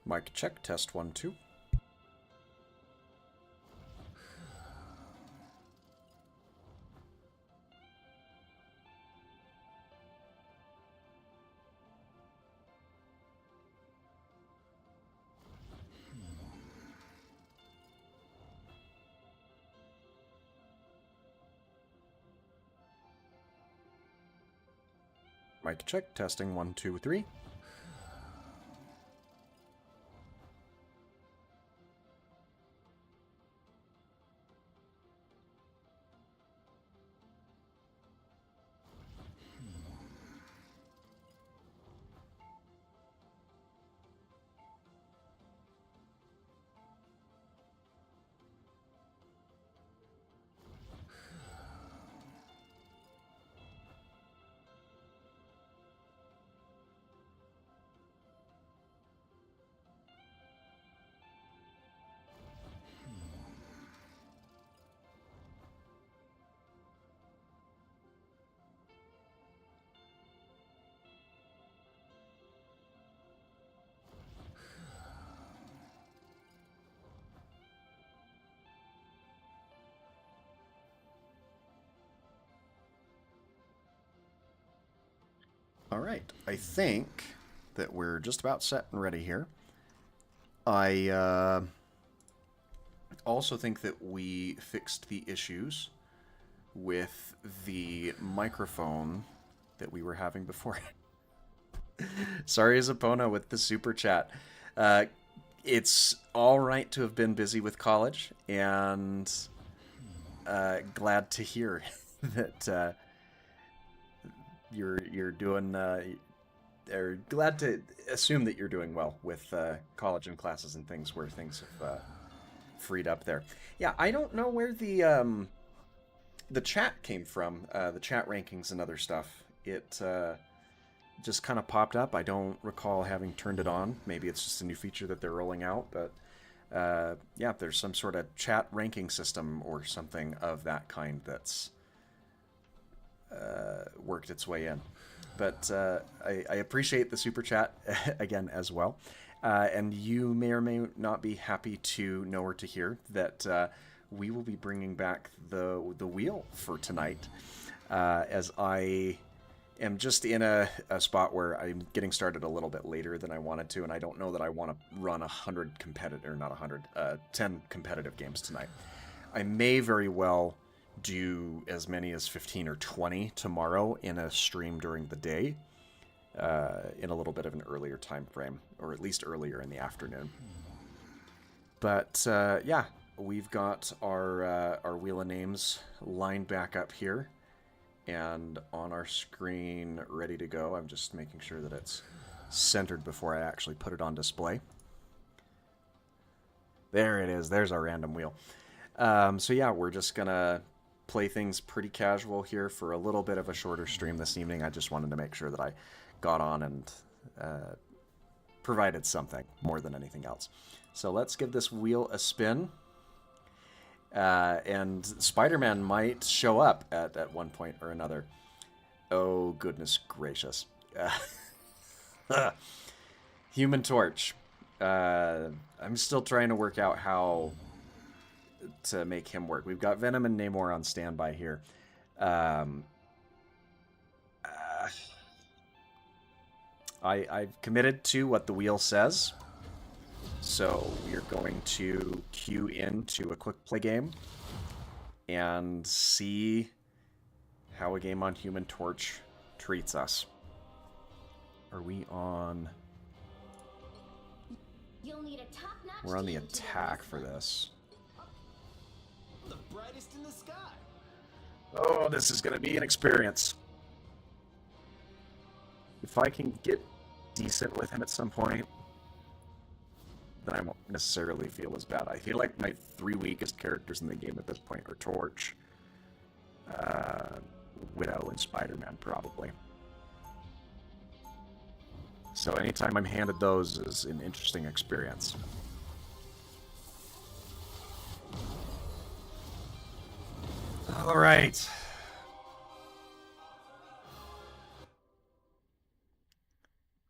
Mic check, test 1, 2. Mic check, testing 1, 2, 3. All right, I think that we're just about set and ready here. I also think that we fixed the issues with the microphone that we were having before. Sorry, Zapona, with the super chat. It's all right to have been busy with college, and glad to hear that you're doing. Or glad to assume that you're doing well with college and classes and things where things have freed up there. Yeah, I don't know where the chat came from. The chat rankings and other stuff. It just kind of popped up. I don't recall having turned it on. Maybe it's just a new feature that they're rolling out, but yeah, there's some sort of chat ranking system or something of that kind that's worked its way in. But I appreciate the super chat again as well. And you may or may not be happy to know or to hear that we will be bringing back the wheel for tonight, as I am just in a spot where I'm getting started a little bit later than I wanted to, and I don't know that I want to run 100 competitive, or not 100, 10 competitive games tonight. I may very well do as many as 15 or 20 tomorrow in a stream during the day, in a little bit of an earlier time frame, or at least earlier in the afternoon. But yeah, we've got our wheel of names lined back up here and on our screen ready to go. I'm just making sure that it's centered before I actually put it on display. There it is. There's our random wheel. So yeah, we're just gonna play things pretty casual here for a little bit of a shorter stream this evening. I just wanted to make sure that I got on and provided something more than anything else. So let's give this wheel a spin. And Spider-Man might show up at one point or another. Oh, goodness gracious. Human Torch. I'm still trying to work out how to make him work. We've got Venom and Namor on standby here. I've committed to what the wheel says. So we're going to queue into a quick play game and see how a game on Human Torch treats us. Are we on... We're on the attack for this. The brightest in the sky. Oh, this is going to be an experience. If I can get decent with him at some point, then I won't necessarily feel as bad. I feel like my 3 weakest characters in the game at this point are Torch, Widow, and Spider-Man, probably. So anytime I'm handed those is an interesting experience. All right.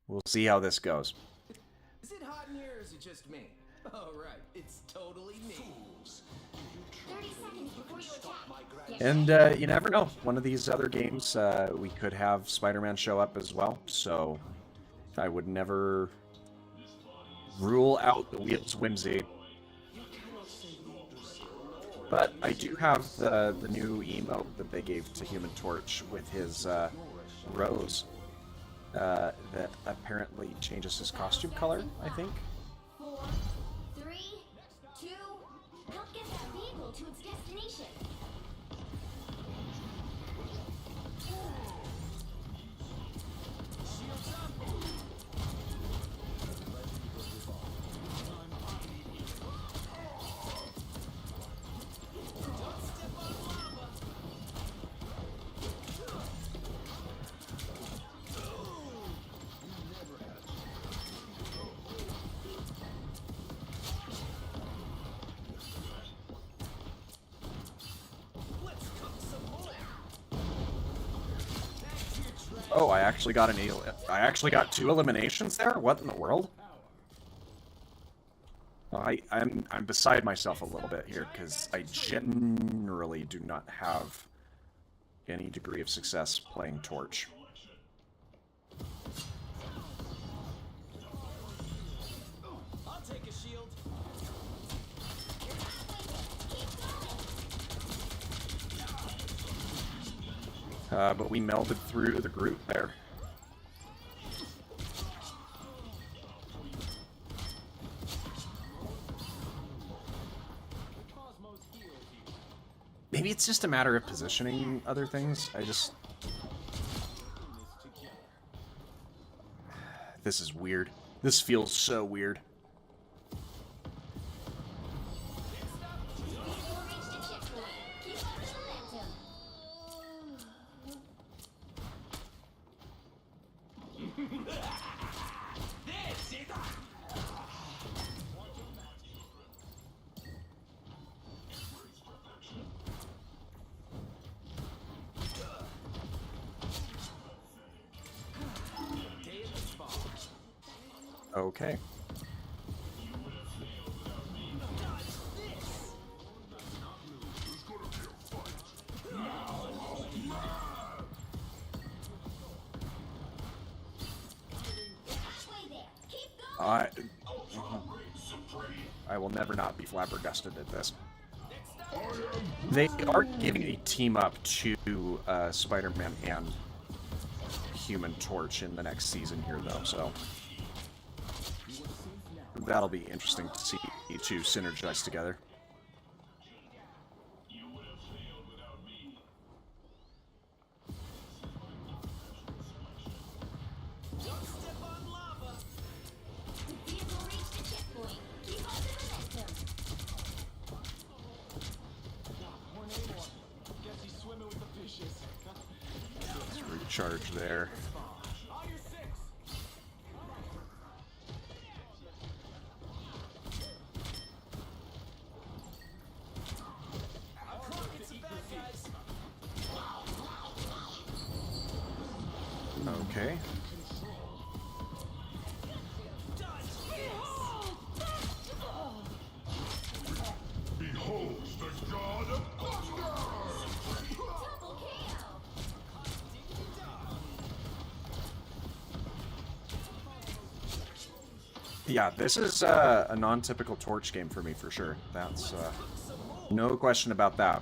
We'll see how this goes. Is it hot in here? Or is it just me? Oh, right. It's totally me. 30 seconds before you attack. And you never know. One of these other games, we could have Spider-Man show up as well. So I would never rule out the wheel's whimsy. But I do have the new emote that they gave to Human Torch with his rose that apparently changes his costume color, I think. 4, 3, 2, help get that vehicle to its destination. Oh, I actually got I actually got 2 eliminations there? What in the world? I'm beside myself a little bit here, because I generally do not have any degree of success playing Torch. I'll take a shield. But we melded through the group there. Maybe it's just a matter of positioning other things. This is weird. This feels so weird. Okay. I will never not be flabbergasted at this. They are giving a team up to Spider-Man and Human Torch in the next season here, though, so that'll be interesting to see you two synergize together. Recharge there. Okay. Yeah, this is a non-typical Torch game for me for sure. That's no question about that.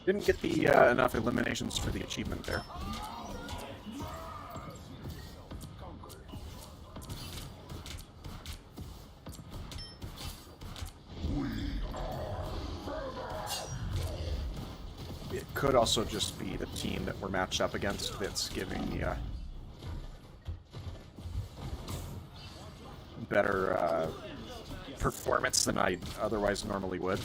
Didn't get the enough eliminations for the achievement there. It could also just be the team that we're matched up against that's giving the better performance than I otherwise normally would.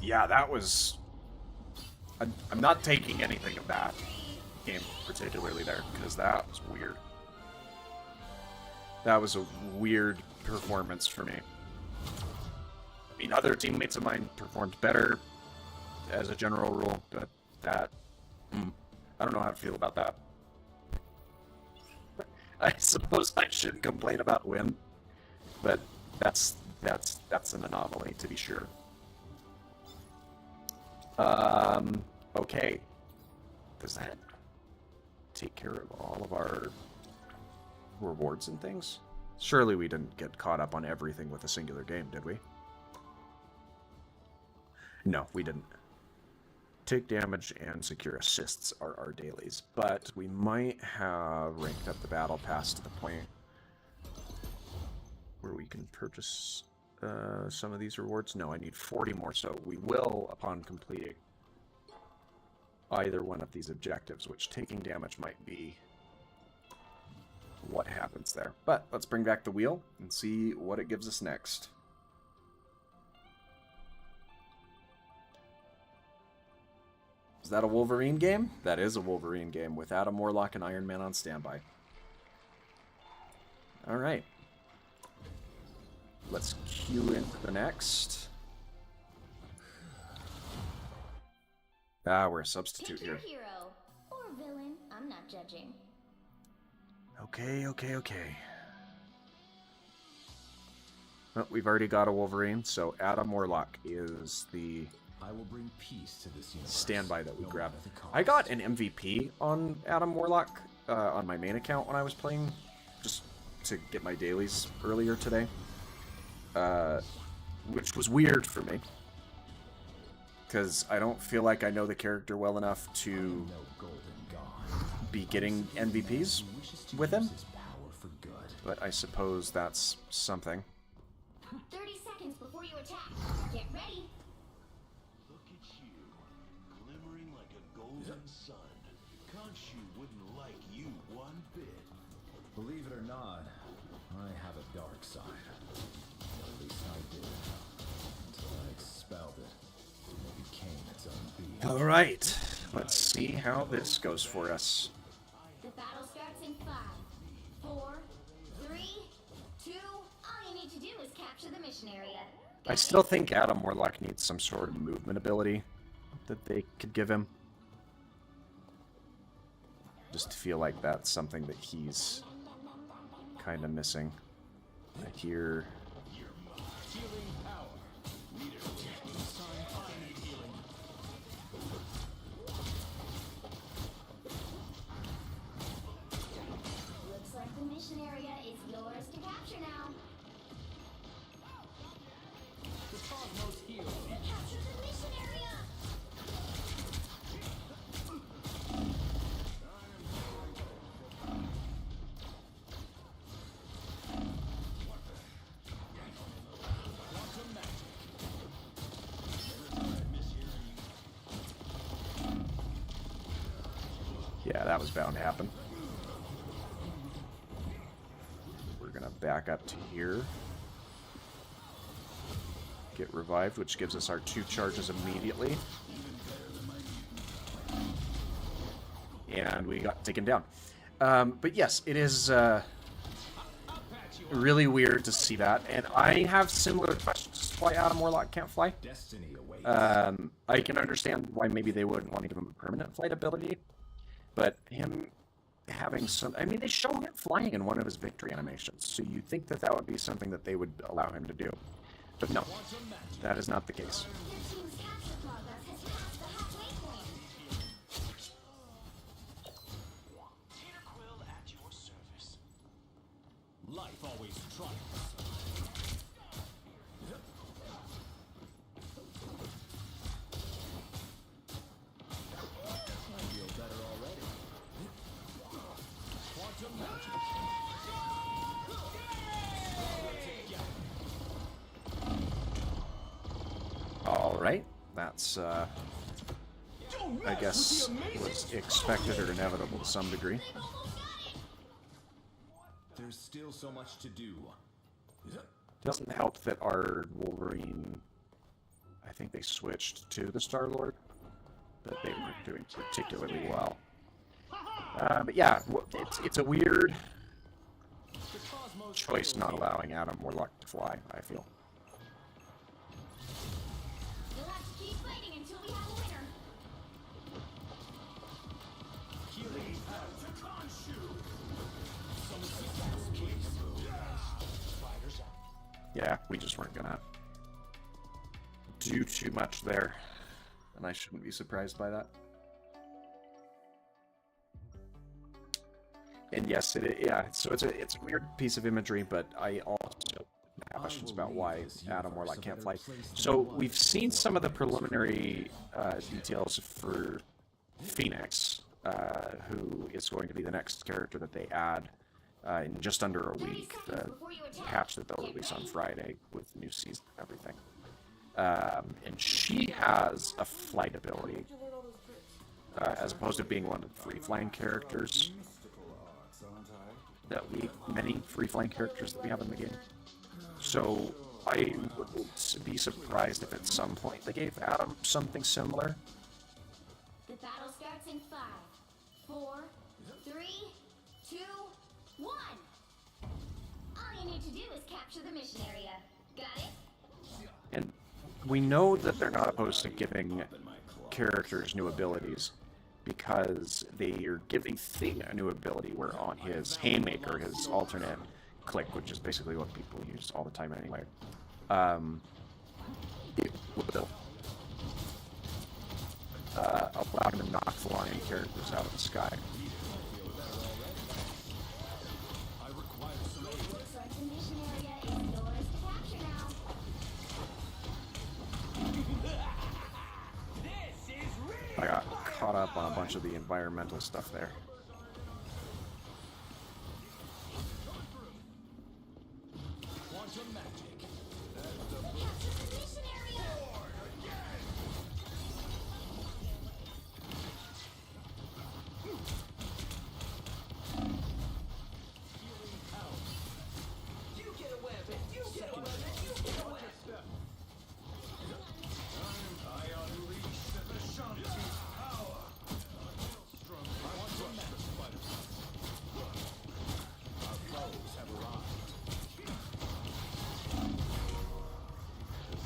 Yeah, that was... I'm not taking anything of that game particularly there, because that was weird. That was a weird performance for me. I mean, other teammates of mine performed better as a general rule, but that... I don't know how to feel about that. I suppose I shouldn't complain about win, but that's an anomaly, to be sure. Okay. Does that take care of all of our rewards and things? Surely we didn't get caught up on everything with a singular game, did we? No, we didn't. Take damage and secure assists are our dailies, but we might have ranked up the battle pass to the point where we can purchase some of these rewards. No, I need 40 more, so we will upon completing either one of these objectives, which taking damage might be what happens there. But let's bring back the wheel and see what it gives us next. Is that a Wolverine game? That is a Wolverine game with Adam Warlock and Iron Man on standby. Alright. Let's queue into the next. We're a substitute Pick your here. hero or villain. I'm not judging. Okay. Well, we've already got a Wolverine, so Adam Warlock is the I will bring peace to this universe. standby that we no grabbed. matter the cost. I got an MVP on Adam Warlock on my main account when I was playing, just to get my dailies earlier today, which was weird for me, because I don't feel like I know the character well enough to No golden god. be getting MVPs He wishes to with him, use his power for good. but I suppose that's something. 30 seconds before you attack. Get ready. Look at you, glimmering like a golden sun. Khonshu wouldn't like you one bit. Believe it or not, I have a dark side. At least I did. Until I expelled it. And it became its own being. All right, let's see how this goes for us. The battle starts in 5, 4, 3, 2. All you need to do is capture the mission area. I still think Adam Warlock needs some sort of movement ability that they could give him. Just feel like that's something that he's kind of missing. I hear... Healing power. Looks like the mission area is yours to capture now. The cosmos heals. Capture the mission area. Yeah, that was bound to happen. We're gonna back up to here. Get revived, which gives us our 2 charges immediately. And we got taken down. But yes, it is really weird to see that. And I have similar questions to why Adam Warlock can't fly. Destiny awaits. I can understand why maybe they wouldn't want to give him a permanent flight ability. But him having some... I mean, they show him flying in one of his victory animations. So you'd think that that would be something that they would allow him to do. But no, that is not the case. Your team's capture progress has passed the halfway point. Quill at your service. Life always triumphs. I feel better already. Quantum magic. right. That's, I guess, was expected or inevitable to some degree. There's still so much to do. Doesn't help that our Wolverine, I think they switched to the Star-Lord, but they weren't doing particularly well. But yeah, it's a weird choice not allowing Adam Warlock to fly, I feel. You'll have to keep fighting until we have a winner. Yeah, we just weren't gonna do too much there, and I shouldn't be surprised by that. And yes, so it's a weird piece of imagery, but I also have questions about why Adam Warlock can't fly. So we've seen some of the preliminary details for Phoenix, who is going to be the next character that they add in just under a week. The patch that they'll release on Friday with the new season and everything. And she has a flight ability, as opposed to being one of the free-flying characters. Many free-flying characters that we have in the game. So I would be surprised if at some point they gave Adam something similar. The battle starts in 5, 4, 3, 2, 1. All you need to do is capture the mission area. Got it? And we know that they're not opposed to giving characters new abilities, because they are giving Thing a new ability where on his Haymaker, his alternate click, which is basically what people use all the time anyway, it will allow him to knock flying characters out of the sky. Looks like the mission area is yours to capture now. I got caught up on a bunch of the environmental stuff there. Capture the mission area.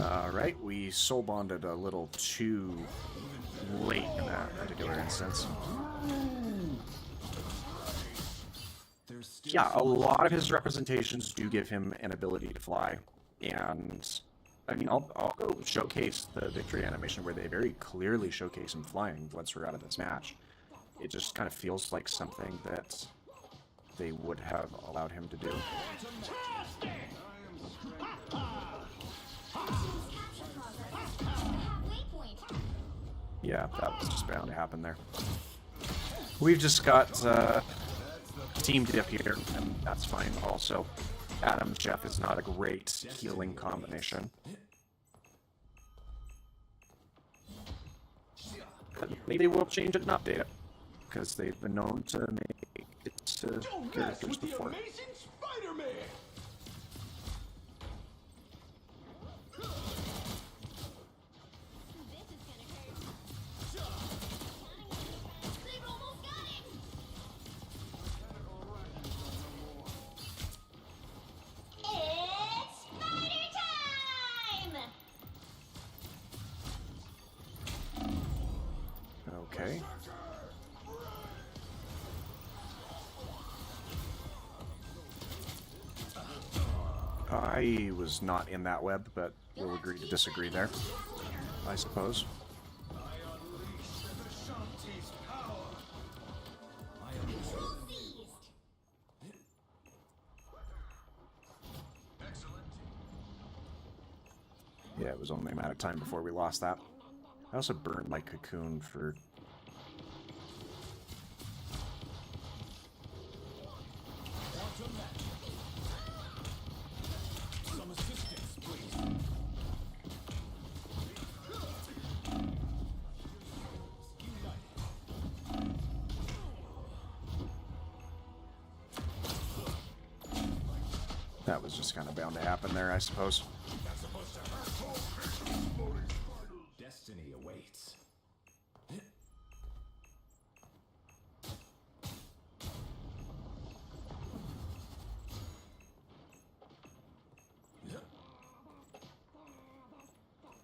Alright, we soul bonded a little too late in that particular instance. Yeah, a lot of his representations do give him an ability to fly, and I mean, I'll go showcase the victory animation where they very clearly showcase him flying once we're out of this match. It just kind of feels like something that they would have allowed him to do. Yeah, that was just bound to happen there. We've just got Team Dip here, and that's fine also. Adam Jeff is not a great healing combination. But maybe they will change it and update it, because they've been known to make it to characters before. Spider-Man! They've almost got it. It's spider time! Okay. I was not in that web, but we'll agree to disagree there, I suppose. Tool seized. Yeah, it was only a matter of time before we lost that. I also burned my cocoon for... That was just kind of bound to happen there, I suppose. Destiny awaits.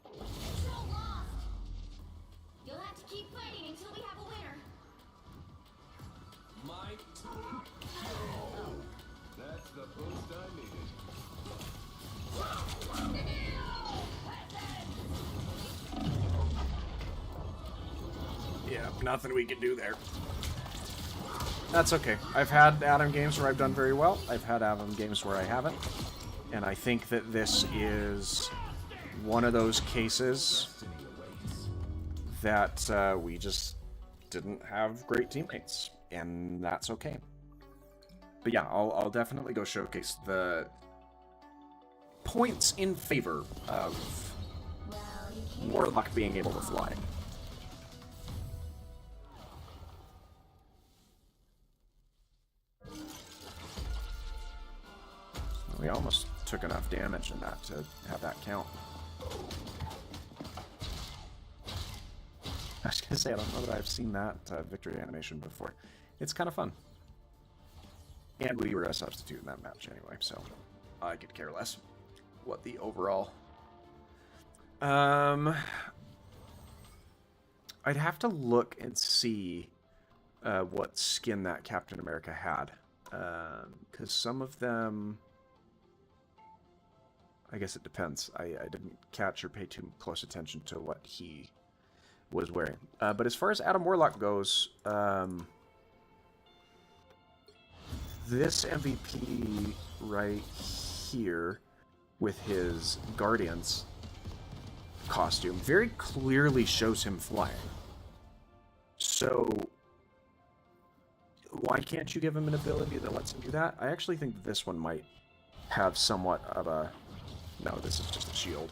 Control lost. You'll have to keep fighting until we have a winner. Might. That's the boost I needed. Yeah, nothing we can do there. That's okay. I've had Adam games where I've done very well. I've had Adam games where I haven't. And I think that this is one of those cases Destiny awaits. that we just didn't have great teammates. And that's okay. But yeah, I'll definitely go showcase the points in favor of Well, you can't. Warlock being able to fly. We almost took enough damage in that to have that count. I was gonna say, I don't know that I've seen that victory animation before. It's kind of fun. And we were a substitute in that match anyway, so I could care less what the overall. I'd have to look and see what skin that Captain America had, because some of them, I guess it depends. I didn't catch or pay too close attention to what he was wearing. But as far as Adam Warlock goes, this MVP right here with his Guardians costume very clearly shows him flying. So why can't you give him an ability that lets him do that? I actually think this one might have somewhat of a... No, this is just a shield.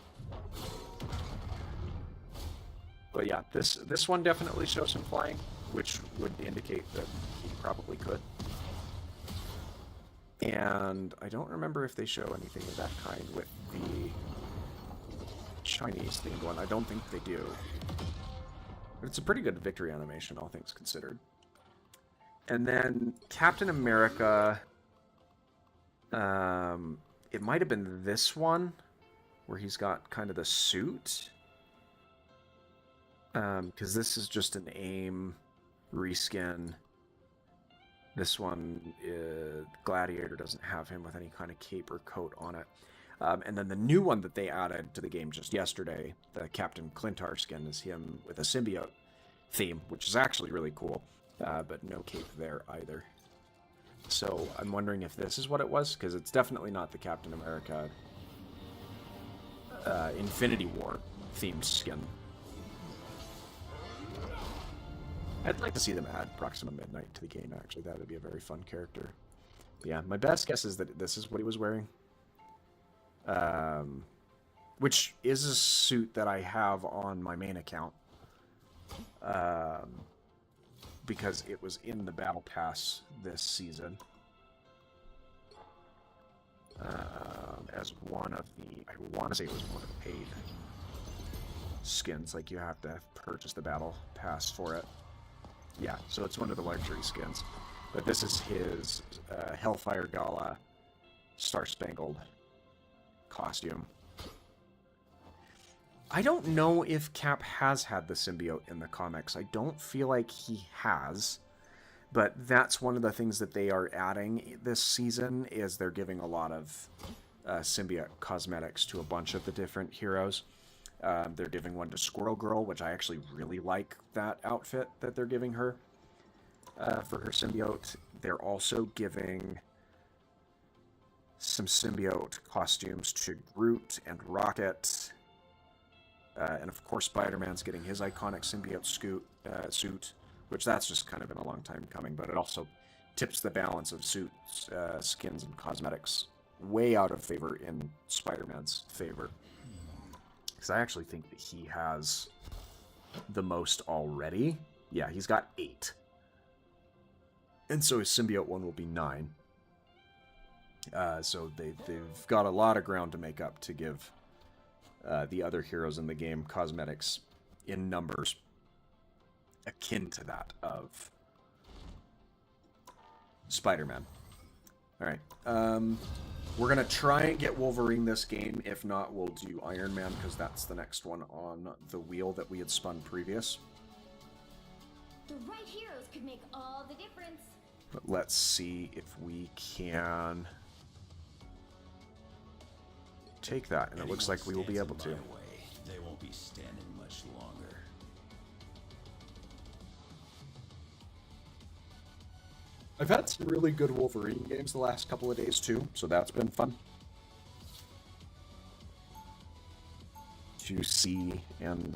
But yeah, this one definitely shows him flying, which would indicate that he probably could. And I don't remember if they show anything of that kind with the Chinese themed one. I don't think they do. But it's a pretty good victory animation, all things considered. And then Captain America, it might have been this one where he's got kind of the suit. Because this is just an AIM reskin. This one, Gladiator doesn't have him with any kind of cape or coat on it. And then the new one that they added to the game just yesterday, the Captain Clintar skin, is him with a symbiote theme, which is actually really cool. But no cape there either. So I'm wondering if this is what it was, because it's definitely not the Captain America Infinity War themed skin. I'd like to see them add Proxima Midnight to the game, actually. That would be a very fun character. But yeah, my best guess is that this is what he was wearing. Which is a suit that I have on my main account. Because it was in the Battle Pass this season. As one of the... I want to say it was one of the paid skins. Like, you have to purchase the Battle Pass for it. Yeah, so it's one of the luxury skins. But this is his Hellfire Gala Star Spangled costume. I don't know if Cap has had the symbiote in the comics. I don't feel like he has. But that's one of the things that they are adding this season, is they're giving a lot of symbiote cosmetics to a bunch of the different heroes. They're giving one to Squirrel Girl, which I actually really like that outfit that they're giving her for her symbiote. They're also giving some symbiote costumes to Groot and Rocket. And of course, Spider-Man's getting his iconic symbiote suit, which that's just kind of been a long time coming, but it also tips the balance of suits, skins, and cosmetics way out of favor in Spider-Man's favor. Because I actually think that he has the most already. Yeah, he's got 8. And so his symbiote one will be 9. So they've got a lot of ground to make up to give the other heroes in the game cosmetics in numbers akin to that of Spider-Man. All right. We're going to try and get Wolverine this game. If not, we'll do Iron Man because that's the next one on the wheel that we had spun previous. The right heroes could make all the difference. But let's see if we can take that, and it looks like we will be able to. They won't be standing much longer. I've had some really good Wolverine games the last couple of days too, so that's been fun to see and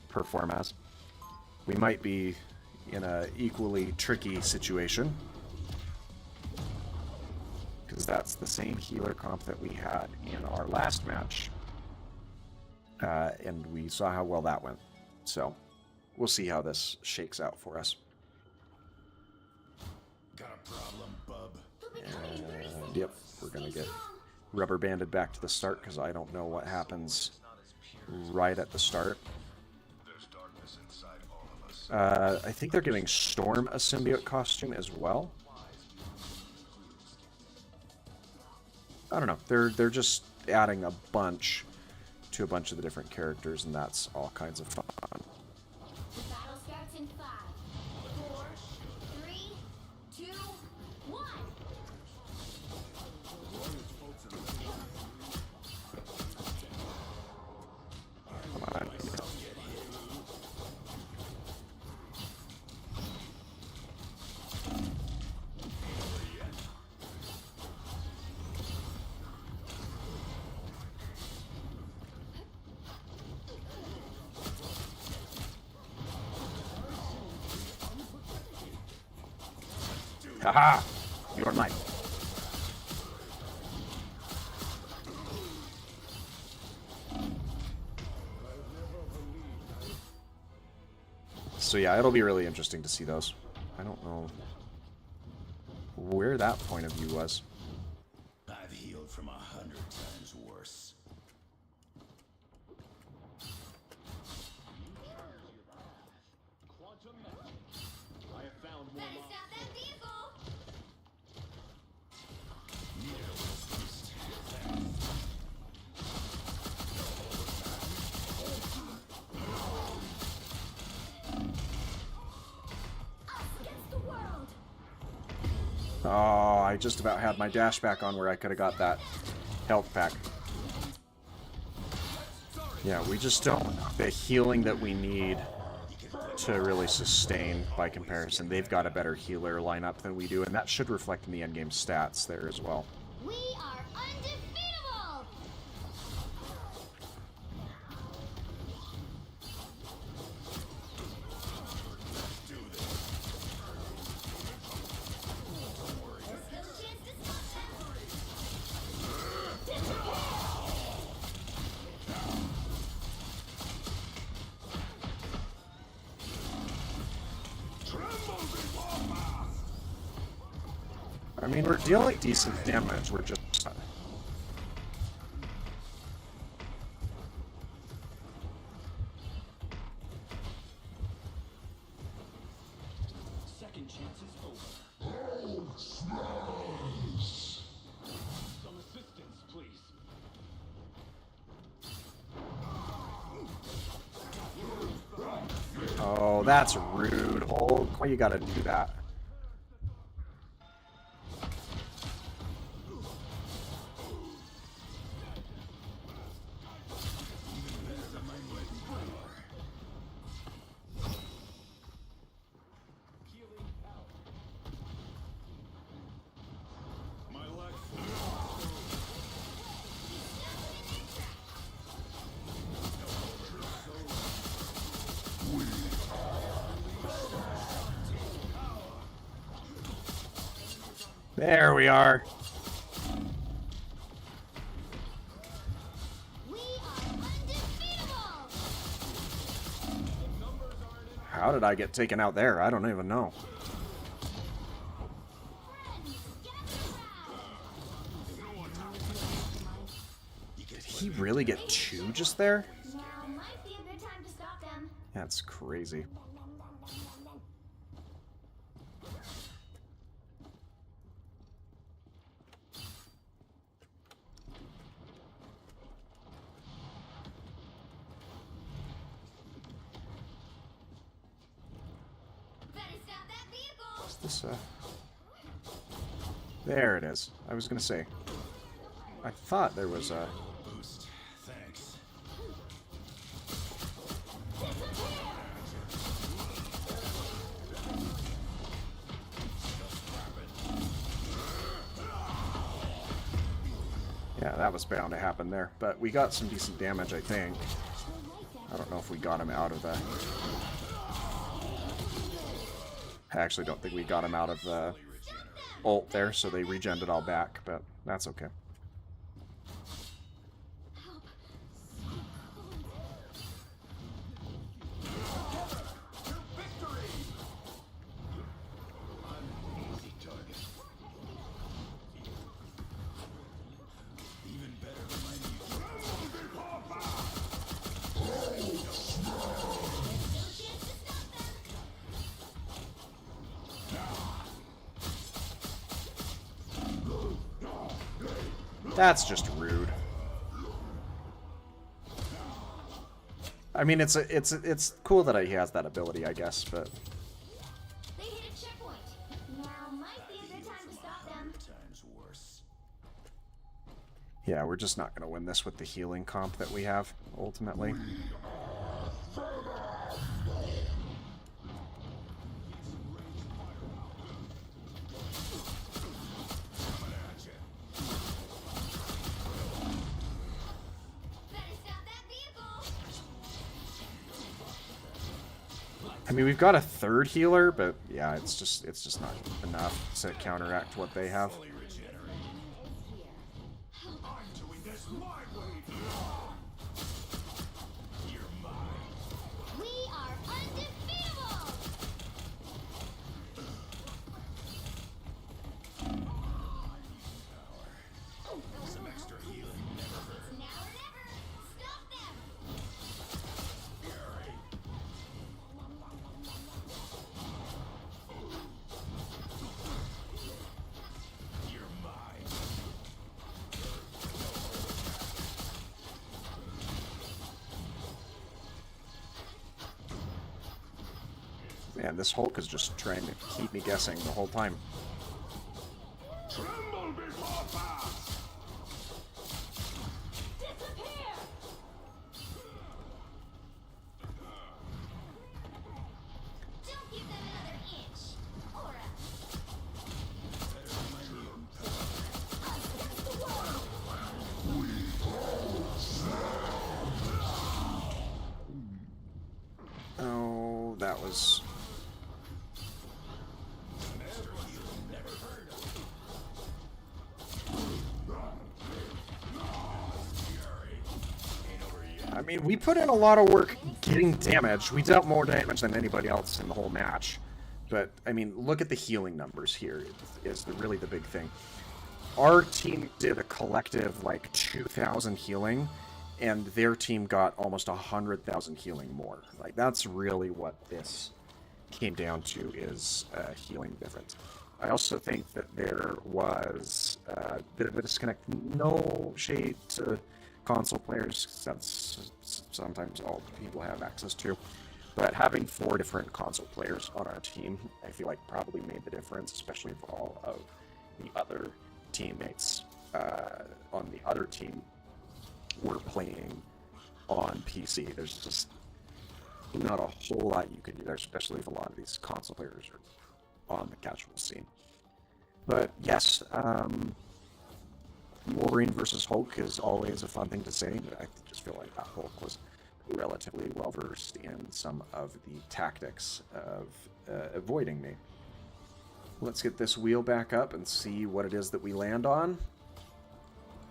perform as. We might be in a equally tricky situation because that's the same healer comp that we had in our last match, and we saw how well that went. So we'll see how this shakes out for us. Got a problem, bub? They'll be coming in 30 seconds. Yep, we're gonna get rubber banded back to the start because I don't know what happens right at the start. There's darkness inside all of us. I think they're giving Storm a symbiote costume as well. I don't know. They're just adding a bunch to a bunch of the different characters, and that's all kinds of fun. The battle starts in 5, 4, 3, 2, 1. Come on. Haha! You're mine. So yeah, it'll be really interesting to see those. I don't know where that point of view was. I've healed from 100 times worse. I have found more Better stop that vehicle. Us against the world. Oh, I just about had my dash back on where I could have got that health pack. Yeah, we just don't. The healing that we need to really sustain by comparison, they've got a better healer lineup than we do, and that should reflect in the endgame stats there as well. We are undefeatable. There's still a chance to stop I mean, we're dealing decent damage, we're just... second chances over. Some assistance, please. Oh, that's rude. Hulk, why you gotta do that? My luck. There we are. We are undefeatable. How did I get taken out there? I don't even know. Friends, gather around. really get two just there? Now might be a good time to stop them. That's crazy. Better stop that vehicle. Is this There it is. I was gonna say. I thought there was a... Boost. Thanks. Yeah, that was bound to happen there. But we got some decent damage, I think. I don't know if we got him out of the... I actually don't think we got him out of the ult there, so they regened it all back, but that's okay. Easy target. Even better than my That's just rude. I mean, it's cool that he has that ability, I guess, but They hit a checkpoint. Now might be a good time to stop them. times worse. yeah, we're just not gonna win this with the healing comp that we have ultimately. Better stop that vehicle. I mean, we've got a third healer, but yeah, it's just not enough to counteract what they have. I'm doing this my way. You're mine. We are undefeatable. Some extra healing never hurt. It's now or never. Stop them. You're mine. Man, this Hulk is just trying to keep me guessing the whole time. Tremble before fast. Disappear. Don't give them another inch. Or else. Against the wall. Oh, that was... I mean, we put in a lot of work getting damage. We dealt more damage than anybody else in the whole match. But, I mean, look at the healing numbers here is really the big thing. Our team did a collective, like, 2,000 healing, and their team got almost 100,000 healing more. Like, that's really what this came down to, is healing difference. I also think that there was a bit of a disconnect. No shade to console players, 'cause that's sometimes all people have access to. But having 4 different console players on our team, I feel like probably made the difference, especially if all of the other teammates on the other team were playing on PC. There's just not a whole lot you can do there, especially if a lot of these console players are on the casual scene. But yes, Wolverine versus Hulk is always a fun thing to say. I just feel like that Hulk was relatively well versed in some of the tactics of avoiding me. Let's get this wheel back up and see what it is that we land on.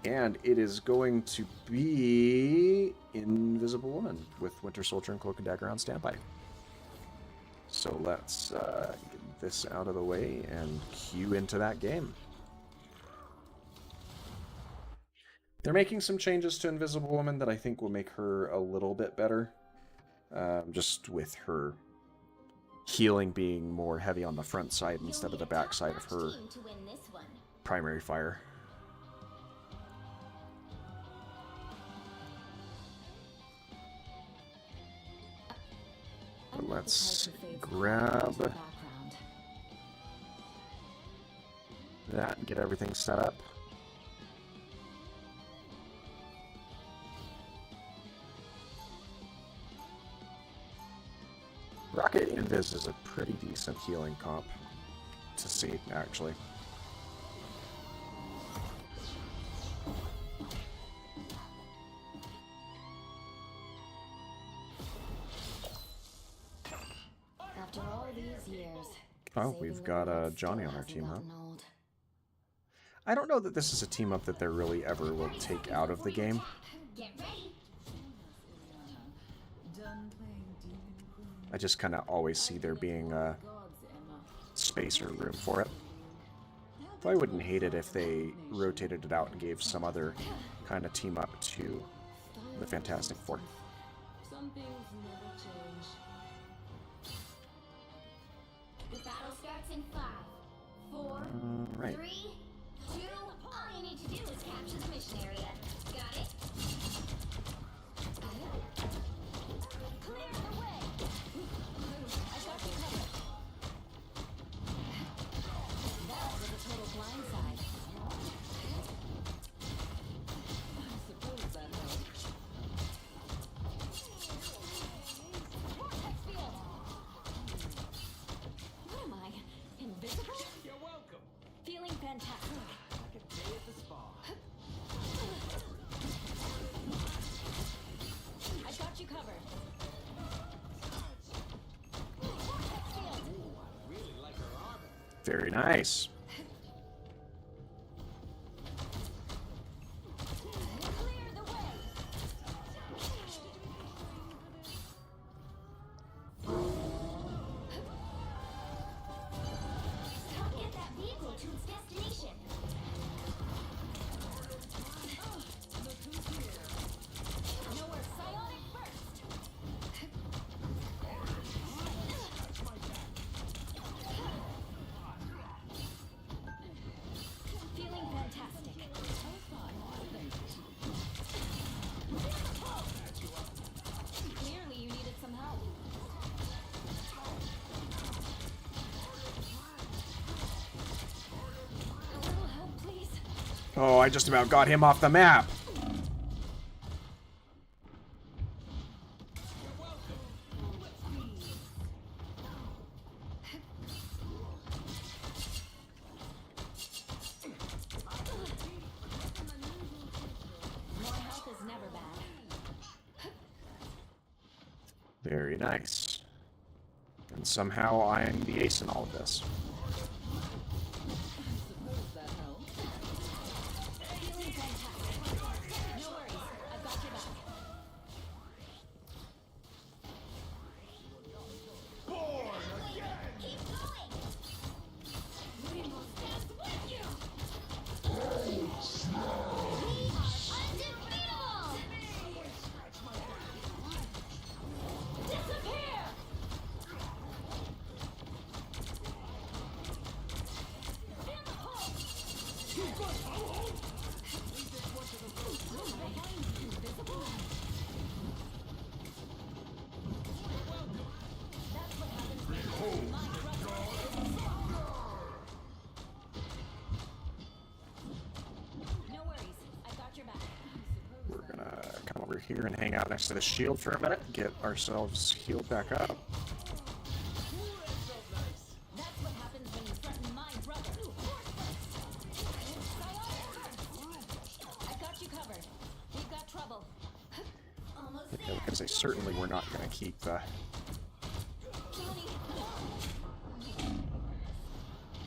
And it is going to be Invisible Woman with Winter Soldier and Cloak and Dagger on standby. So let's get this out of the way and cue into that game. They're making some changes to Invisible Woman that I think will make her a little bit better. Just with her healing being more heavy on the front side instead of the back side of her Team to win this one. primary fire. But let's grab that and get everything set up. Rocket Invis is a pretty decent healing comp to see, actually. After all these years. Oh, we've got Johnny on our team, huh? I don't know that this is a team up that they really ever will take out of the game. Get ready. I just kind of always see there being space or room for it. Though I wouldn't hate it if they rotated it out and gave some other kind of team up to the Fantastic Four. Some things never change. The battle starts in 5, 4, Right. 3, 2. All you need to do is capture the mission area. Got it? Clear the way. I got you covered. That was a total blindside. I suppose that helps. Vortex field. What am I? Invisible? You're welcome. Feeling fantastic. Like a day at the spa. I got you covered. Vortex field. Really like her armor. Very nice. Clear the way. Help get that vehicle to its destination. Nowhere psionic burst. Feeling fantastic. Clearly you needed some help. A little help, please. Oh, I just about got him off the map. More help is never bad. Very nice. And somehow I'm the ace in all of this. Suppose that helps. Feeling fantastic. No worries, I've got your back. Keep going! We will stand with you! We are undefeatable! Disappear! In the hole! No worries, I got your back. We're gonna come over here and hang out next to the shield for a minute, get ourselves healed back up. That's what happens when you threaten my brother. I got you covered. We've got trouble. Almost there. Because they certainly were not going to keep Johnny.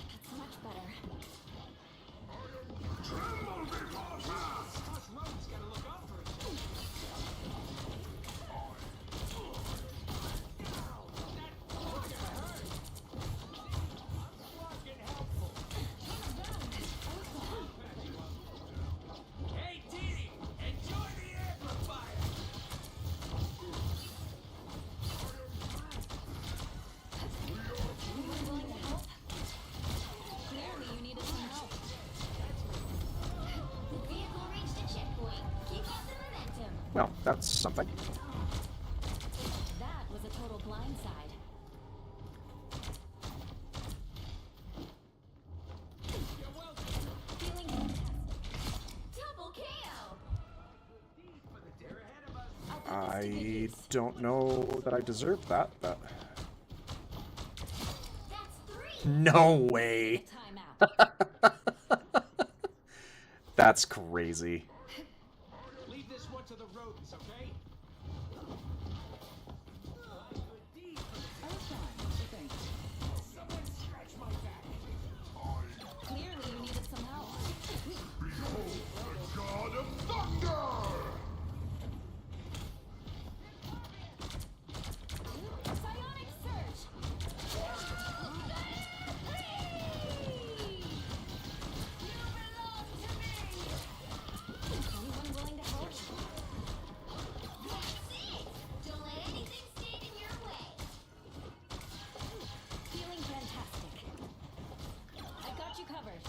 That's much better. Hey, Dee! Well, that's something. That was a total blindside. Feeling double KO. I don't know that I deserved that, but... That's 3. No way! Timeout. That's crazy. Leave this one to the rodents, okay? I was fine, thanks. Clearly you needed some help. God of Thunder! Psionic Surge. You belong to me. Anyone willing to help? That's it. Don't let anything stand in your way. Feeling fantastic. I got you covered.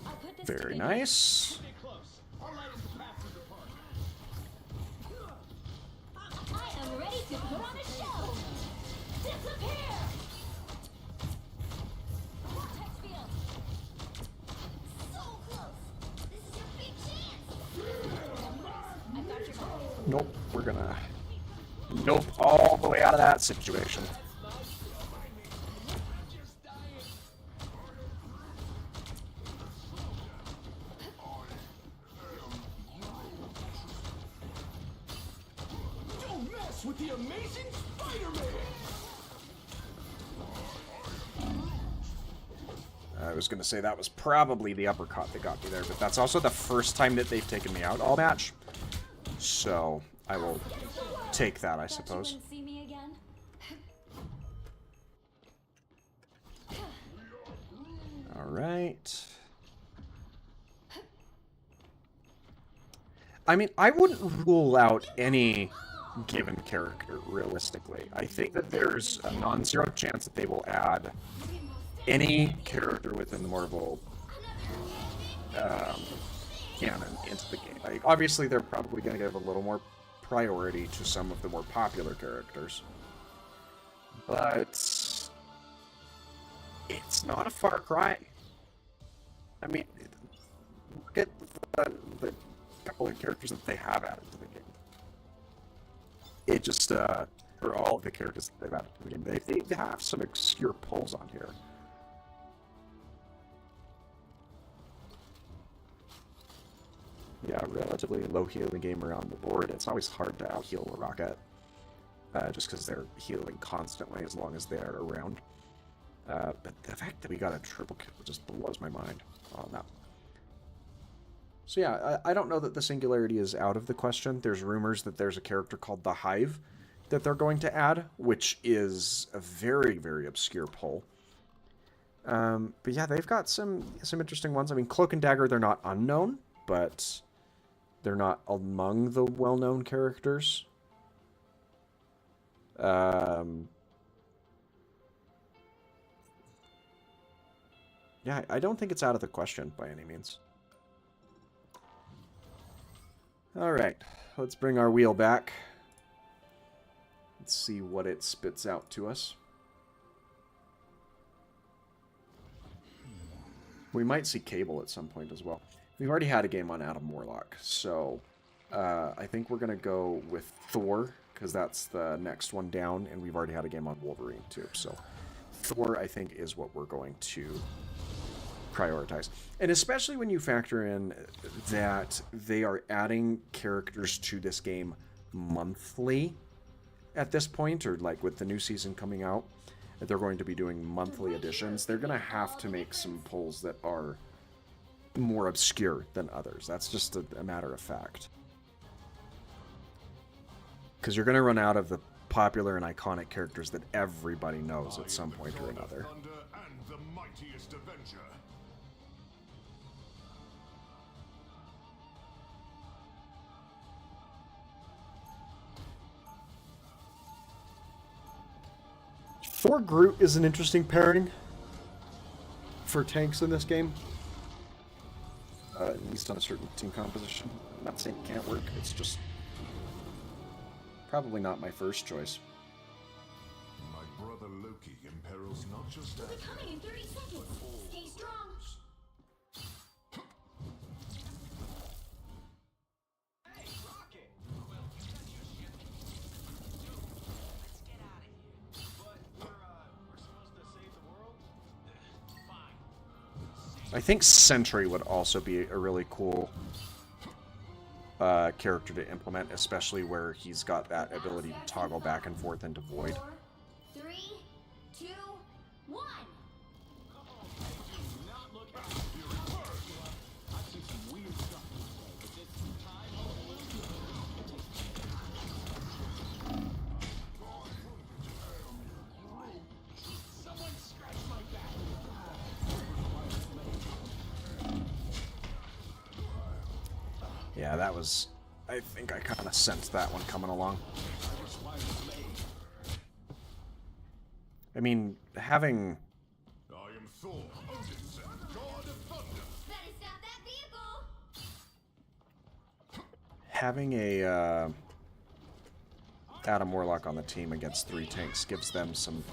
I put this Very to nice. Stay close. I'll light us a path through the park. I am ready to put on a show. Disappear. Vortex field. So close. This is your big chance. I got your back. Nope, we're gonna... Nope, all the way out of that situation. Don't mess with the amazing Spider-Man! I was gonna say that was probably the uppercut that got me there, but that's also the first time that they've taken me out all match. So, I will take that, I Thought you suppose. wouldn't see me again? Alright. I mean, I wouldn't rule out any given character, realistically. I think that there's a non-zero chance that they will add any character within the Marvel canon into the game. Like, obviously, they're probably going to give a little more priority to some of the more popular characters. But it's not a far cry. I mean, look at the couple of characters that they have added to the game. It just, for all of the characters that they've added to the game, they have some obscure pulls on here. Yeah, relatively low healing gamer on the board. It's always hard to out-heal a Rocket, just because they're healing constantly as long as they're around. But the fact that we got a triple kill just blows my mind on that. So yeah, I don't know that the Singularity is out of the question. There's rumors that there's a character called the Hive that they're going to add, which is a very, very obscure pull. But yeah, they've got some interesting ones. I mean, Cloak and Dagger, they're not unknown, but they're not among the well-known characters. Yeah, I don't think it's out of the question by any means. Alright, let's bring our wheel back. Let's see what it spits out to us. We might see Cable at some point as well. We've already had a game on Adam Warlock, so I think we're going to go with Thor, because that's the next one down, and we've already had a game on Wolverine too. So Thor, I think, is what we're going to prioritize. And especially when you factor in that they are adding characters to this game monthly at this point, or like with the new season coming out, they're going to be doing monthly editions. They're going to have to make some pulls that are more obscure than others. That's just a matter of fact. Because you're going to run out of the popular and iconic characters that everybody knows at some point or another. Thunder and the mightiest Avenger. Thor Groot is an interesting pairing for tanks in this game. at least on a certain team composition. I'm not saying it can't work, it's just probably not my first choice. My brother Loki imperils not just We'll be Asgard, coming in 30 seconds. Stay strong. Hey, Rocket! Well, you got your ship. Dude, let's get out of here. But we're supposed to save the world? Fine. I think Sentry would also be a really cool character to implement, especially where he's got that ability to toggle back and forth into Void. 4, 3, 2, 1. Not look at I've seen some weird stuff but this time someone scratch my back. Yeah, that was... I think I kind of sensed that one coming along. I mean, having... I am Thor, Odin's God of Thunder. Better stop that vehicle. Having a Adam Warlock on the team against 3 tanks gives them some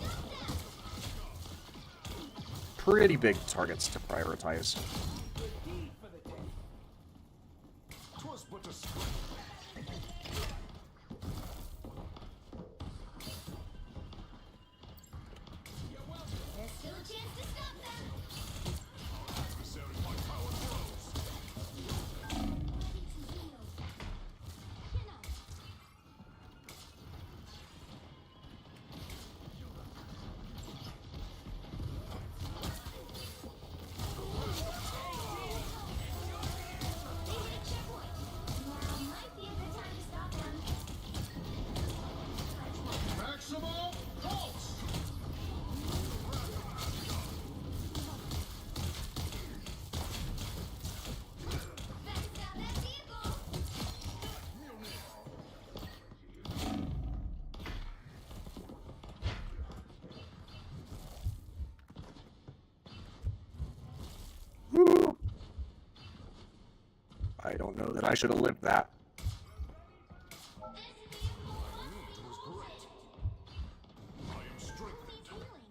pretty big targets to prioritize. 'Twas but a scrap. There's still a chance to stop them. Adversary, my power grows. Now might be a good time to stop them. Maximum pulse. Better stop that vehicle. I don't know that I should have lived that. This vehicle Was great. I am strengthened. needs healing.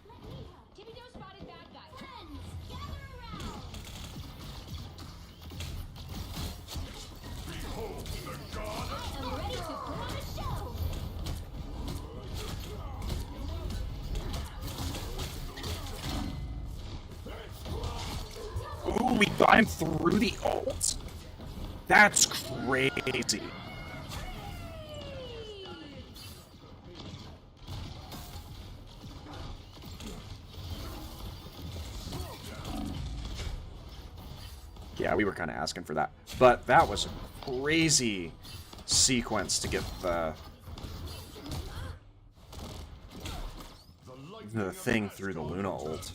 Let me help. Tippy Toe spotted bad guy. Friends, gather around. Behold the God of I'm ready to put on a show. Ooh, we got him through the ult? That's crazy. Yeah, we were kind of asking for that. But that was a crazy sequence to get the thing through the Luna ult.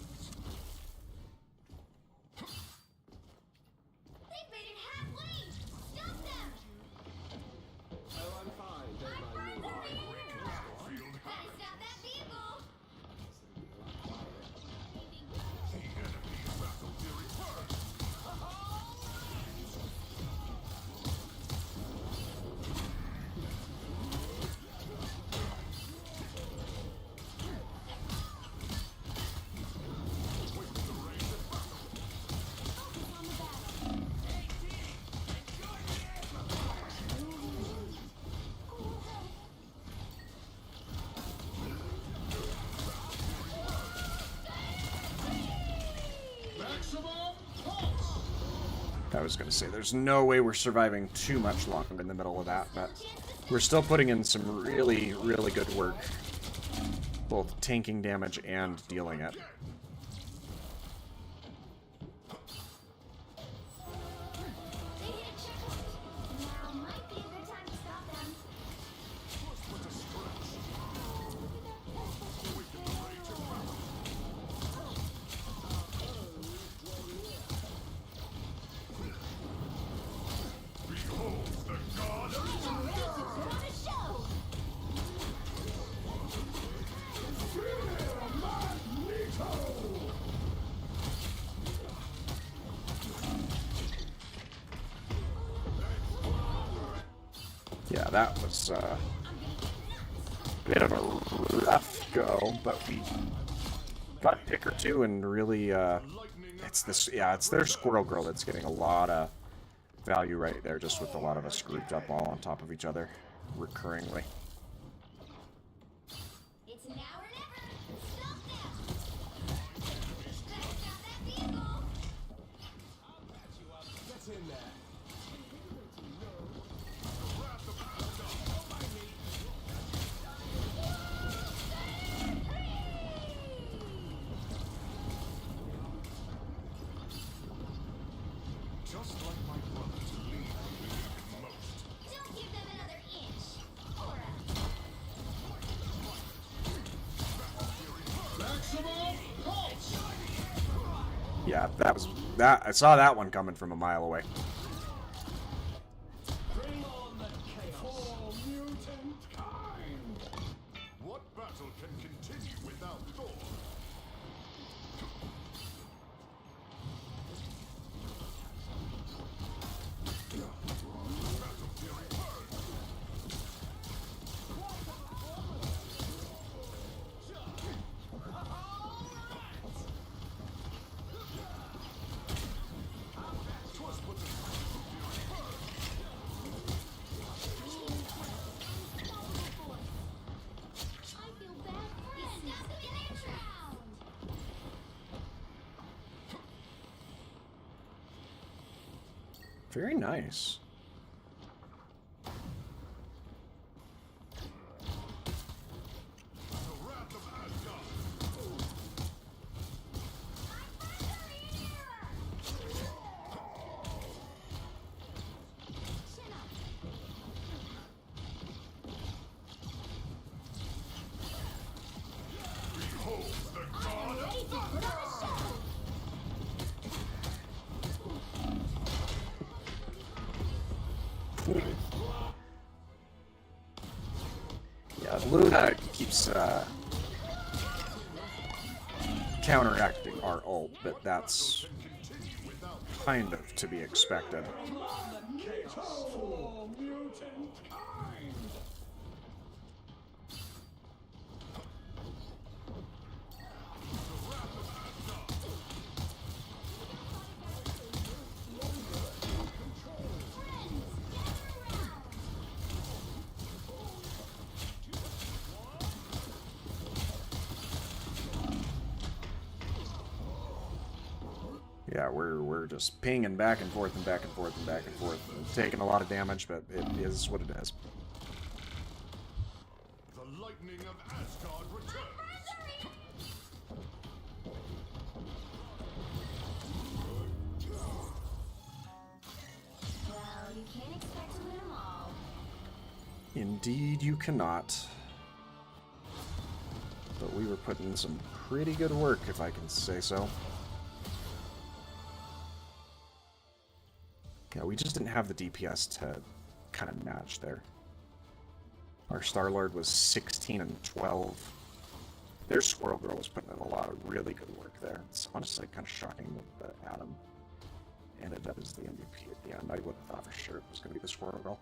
They've made it halfway. Stop them. I'm fine. They're my new Better stop that vehicle. the enemy's battle theory first. Maximum pulse. I was going to say, there's no way we're surviving too much longer in the middle of that, but we're still putting in some really, really good work. Both tanking damage and dealing it. They hit a checkpoint. Now might be a good time to stop them. Behold the God of I'm ready to put on a show. Magneto. Yeah, that was a bit of a rough go, but we got a pick or two and really, it's this, yeah, it's their Squirrel Girl that's getting a lot of value right there, just with a lot of us grouped up all on top of each other recurringly. It's now or never. Stop now. Better stop that vehicle. Get in there. Just like my brother to lead the most. Don't give them another inch. Or a Yeah, that was that. I saw that one coming from a mile away. Bring on the chaos. For mutant kind. What battle can continue without Thor? I feel bad for you. Stop them in their drowned. Very nice. The wrath of Asgard. Chin up. Behold the I'm god ready of to put on a show. Yeah, Luna keeps counteracting our ult, but that's kind of to be expected. For mutant kind. Yeah, we're just pinging back and forth and back and forth and back and forth, and taking a lot of damage, but it is what it is. The lightning of Asgard returns. Well, you can't expect to win them all. Indeed, you cannot. But we were putting in some pretty good work, if I can say so. Yeah, we just didn't have the DPS to kind of match there. Our Star-Lord was 16 and 12. Their Squirrel Girl was putting in a lot of really good work there. It's honestly kind of shocking that Adam ended up as the MVP at the end. I would have thought for sure it was going to be the Squirrel Girl.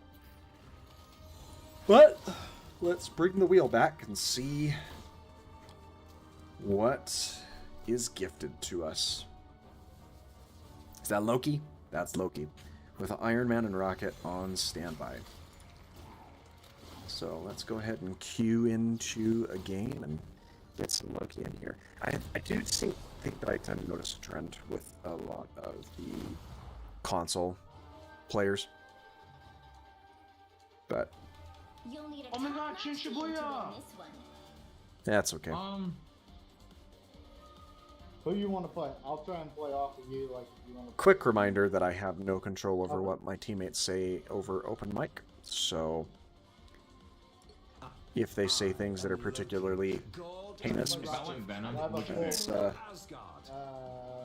But let's bring the wheel back and see what is gifted to us. Is that Loki? That's Loki. With Iron Man and Rocket on standby. So let's go ahead and queue into a game and get some Loki in here. I do think that I tend to notice a trend with a lot of the console players. But You'll need a Oh my God, top-notch team to win Shibuya! this one. that's okay. Who you want to play? I'll try and play off of you, like if you want to. Quick reminder that I have no control over what my teammates say over open mic. So if they say things that are particularly heinous, If I went Venom, it's Asgard.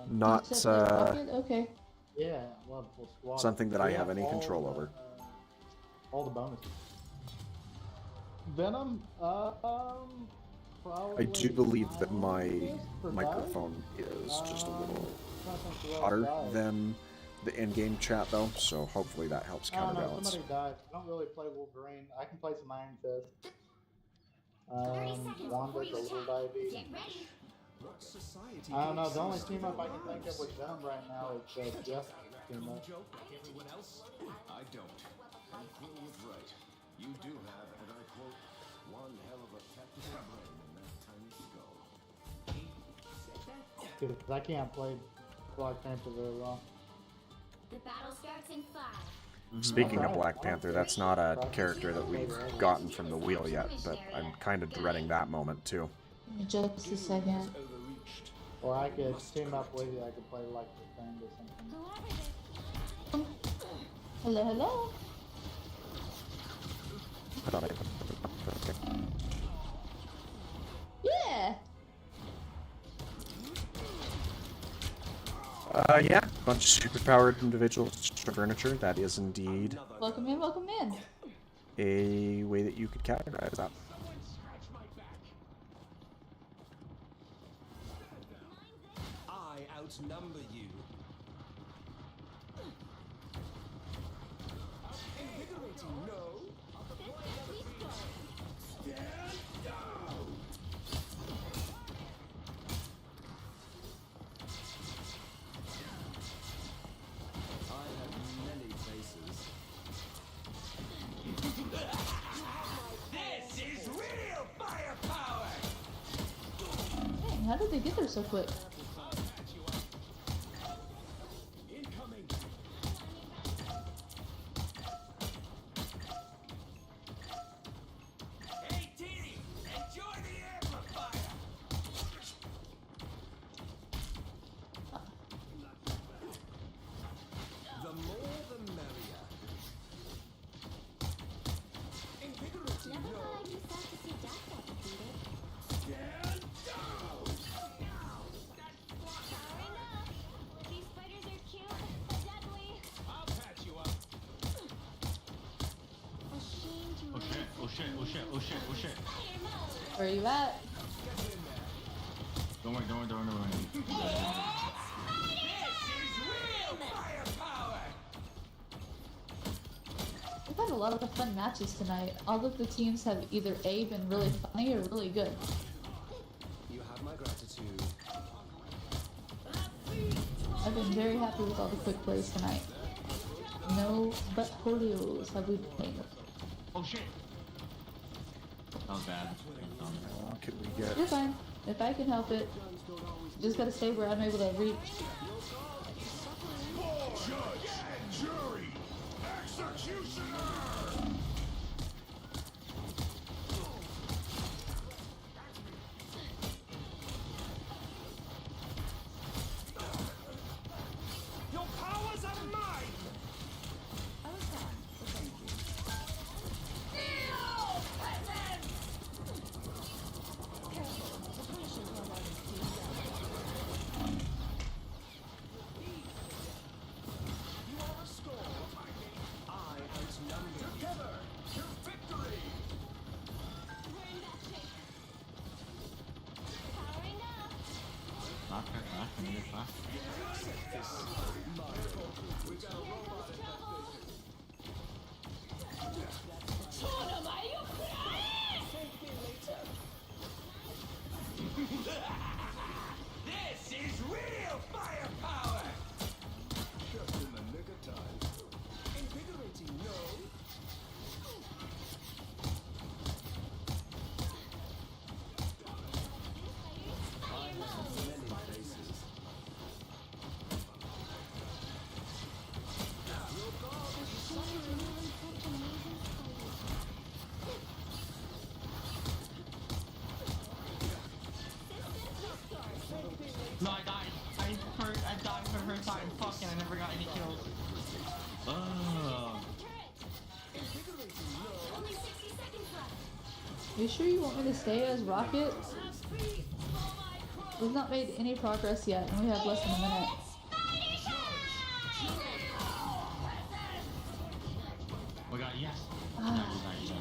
not Okay. Yeah, we'll have a full squad. something that I We have any all control the, over. All the bonuses. Venom, probably. I do believe that my for microphone is just a little trying to think who else hotter died. than the in-game chat though, so hopefully that helps I don't know, counterbalance. somebody died. I don't really play Wolverine. I can play some Iron Fist. 30 seconds before Wanda's you a little attack. dive. Get ready. What society I don't know, thinks the only is team up I can civilized? think of with them right now is Jeff team You up. joke like everyone else? I don't. And Quill was right. You do have, and I quote, one hell of a tactical brain in that tiny skull. Because I can't play Black Panther very well. The battle starts in 5. Speaking of Black Panther, that's not a character that we've gotten from the wheel yet, but I'm kind of dreading that moment too. Just a second. Overreached. Or I could team up with you, I could play like the thing or something. Hello, hello. I thought I... Yeah. Yeah, bunch of superpowered individuals for furniture. That is indeed Welcome in, welcome in. a way that you could categorize that. I outnumber you. Invigorating, no? I have many faces. This is real firepower! Dang, how did they get there so quick? Incoming. Hey, Teeny, enjoy the amplifier! The more the merrier. Invigorating, Never no? thought I'd be sad to see Death get defeated. Stand down! Powering up. These spiders are cute, but deadly. I'll patch you up. Ashamed to Oh shit, oh shit, oh shit, oh shit, oh shit. Spider mode. Where are you at? Don't worry, don't worry, don't worry, don't worry. This is real firepower! We've had a lot of fun matches tonight. All of the teams have either A, been really funny or really good. You have my gratitude. I've been very happy with all the quick plays tonight. No but podios have we played. Oh shit! That was bad. Could we get... You're fine. If I can help it. Just gotta stay where I'm able to reach. Judge, jury, executioner! Your powers are mine! I outnumber together to victory. Powering up. Flash, flash, I need a flash. This is real firepower! Just in the nick of time. Invigorating, no? I have many faces. No, I died. I died for the first time. Fucking, I never got any kills. Only 60 seconds left. You sure you want me to stay as Rocket? We've not made any progress yet, and we have less than a minute. Oh my god, yes! Nice, nice, nice.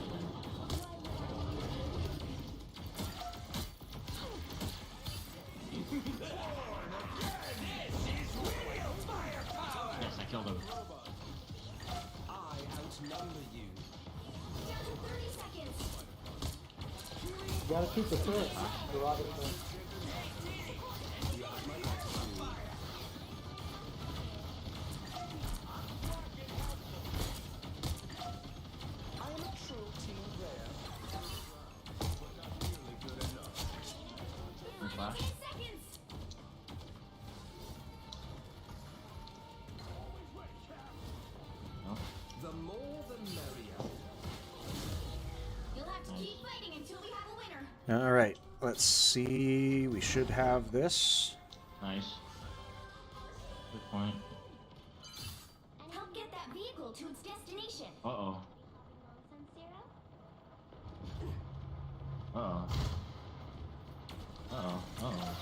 Yes, I killed Down to 30 seconds. You gotta keep the switch. The rocket switch. Free flash. 10 seconds. No. The more the merrier. You'll have to keep fighting until we have a winner. All right, let's see. We should have this. Nice. Good point. Help get that vehicle to its destination. Uh oh. Uh oh. Uh oh. Uh oh.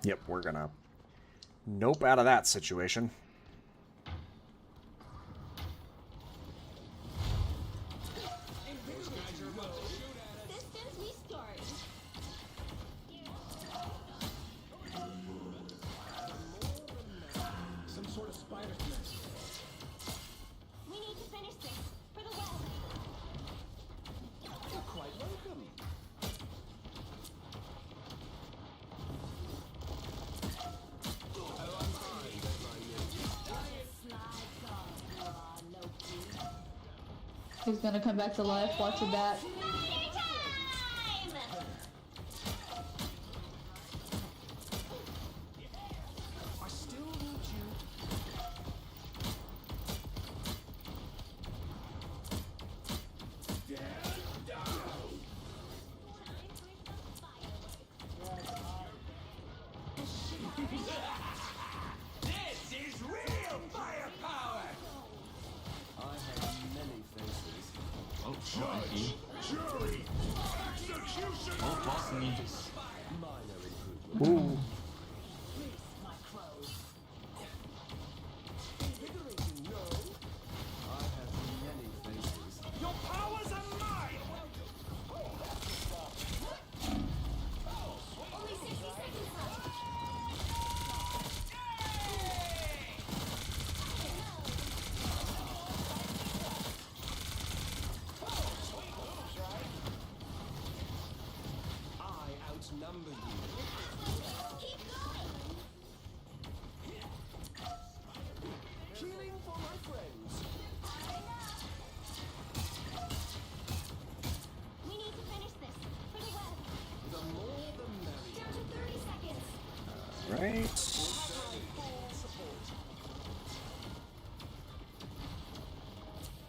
Yep, we're gonna nope out of that situation. Systems restart. Some sort of spider connection. We need to finish this for the web. You're quite welcome. Who's gonna come back to life? Watch your back. I still need you. This is real firepower! I have many faces. Oh, monkey. Oh, boss me. Minor improvement. Ooh. Invigorating, no. I have many faces. Your powers are mine! Only 60 seconds left. I outnumber you. Keep going. Healing for my friends. We need to finish this for the web. The more the merrier. Down to 30 seconds. Right.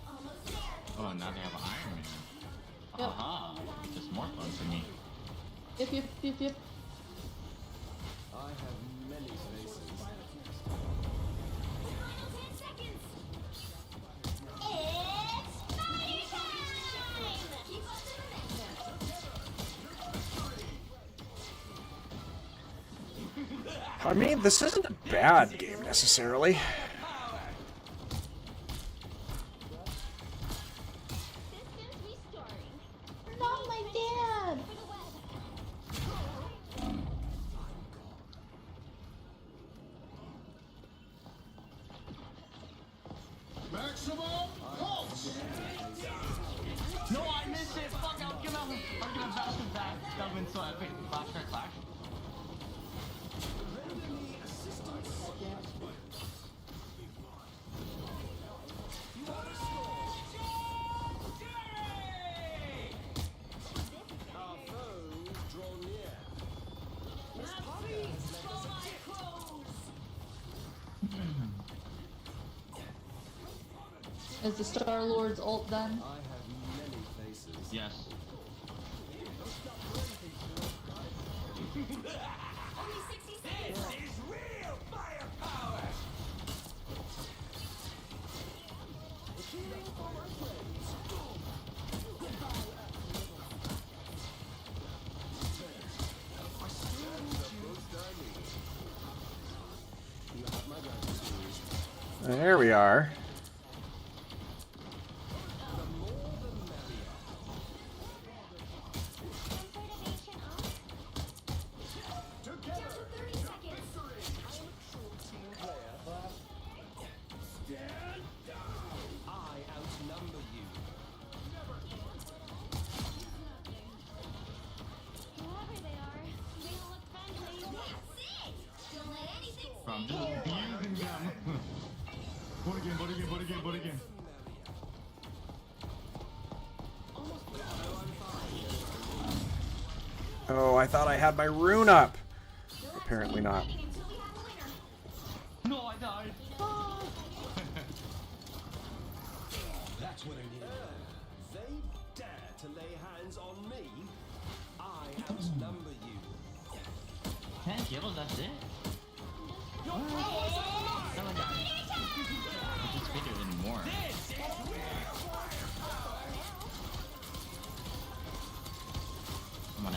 Almost there. Oh, now they have an Iron Man. Yep. Aha. It's more fun to me. Yep, yep, yep, yep. I have many faces. Final 10 seconds. It's party time! Keep up the momentum. I mean, this isn't a bad game necessarily. Systems restarting. Not my dad! For the web. No, I missed it. Fuck, I was gonna bounce it back. That would've been so epic. Flash, flash, flash. Our foes draw near. Is the Star Lord's ult done? I have many faces. Yes. Only 60 seconds left. Is real firepower! Healing for my friends. I still need you. You have my gratitude. There we are. again. Oh, I thought I had my rune up. Apparently not. Until we have a winner. No, I died. Ah. That's what I need. They dare to lay hands on me? I outnumber you. 10 kills, that's it? Someone died. I just figured in more.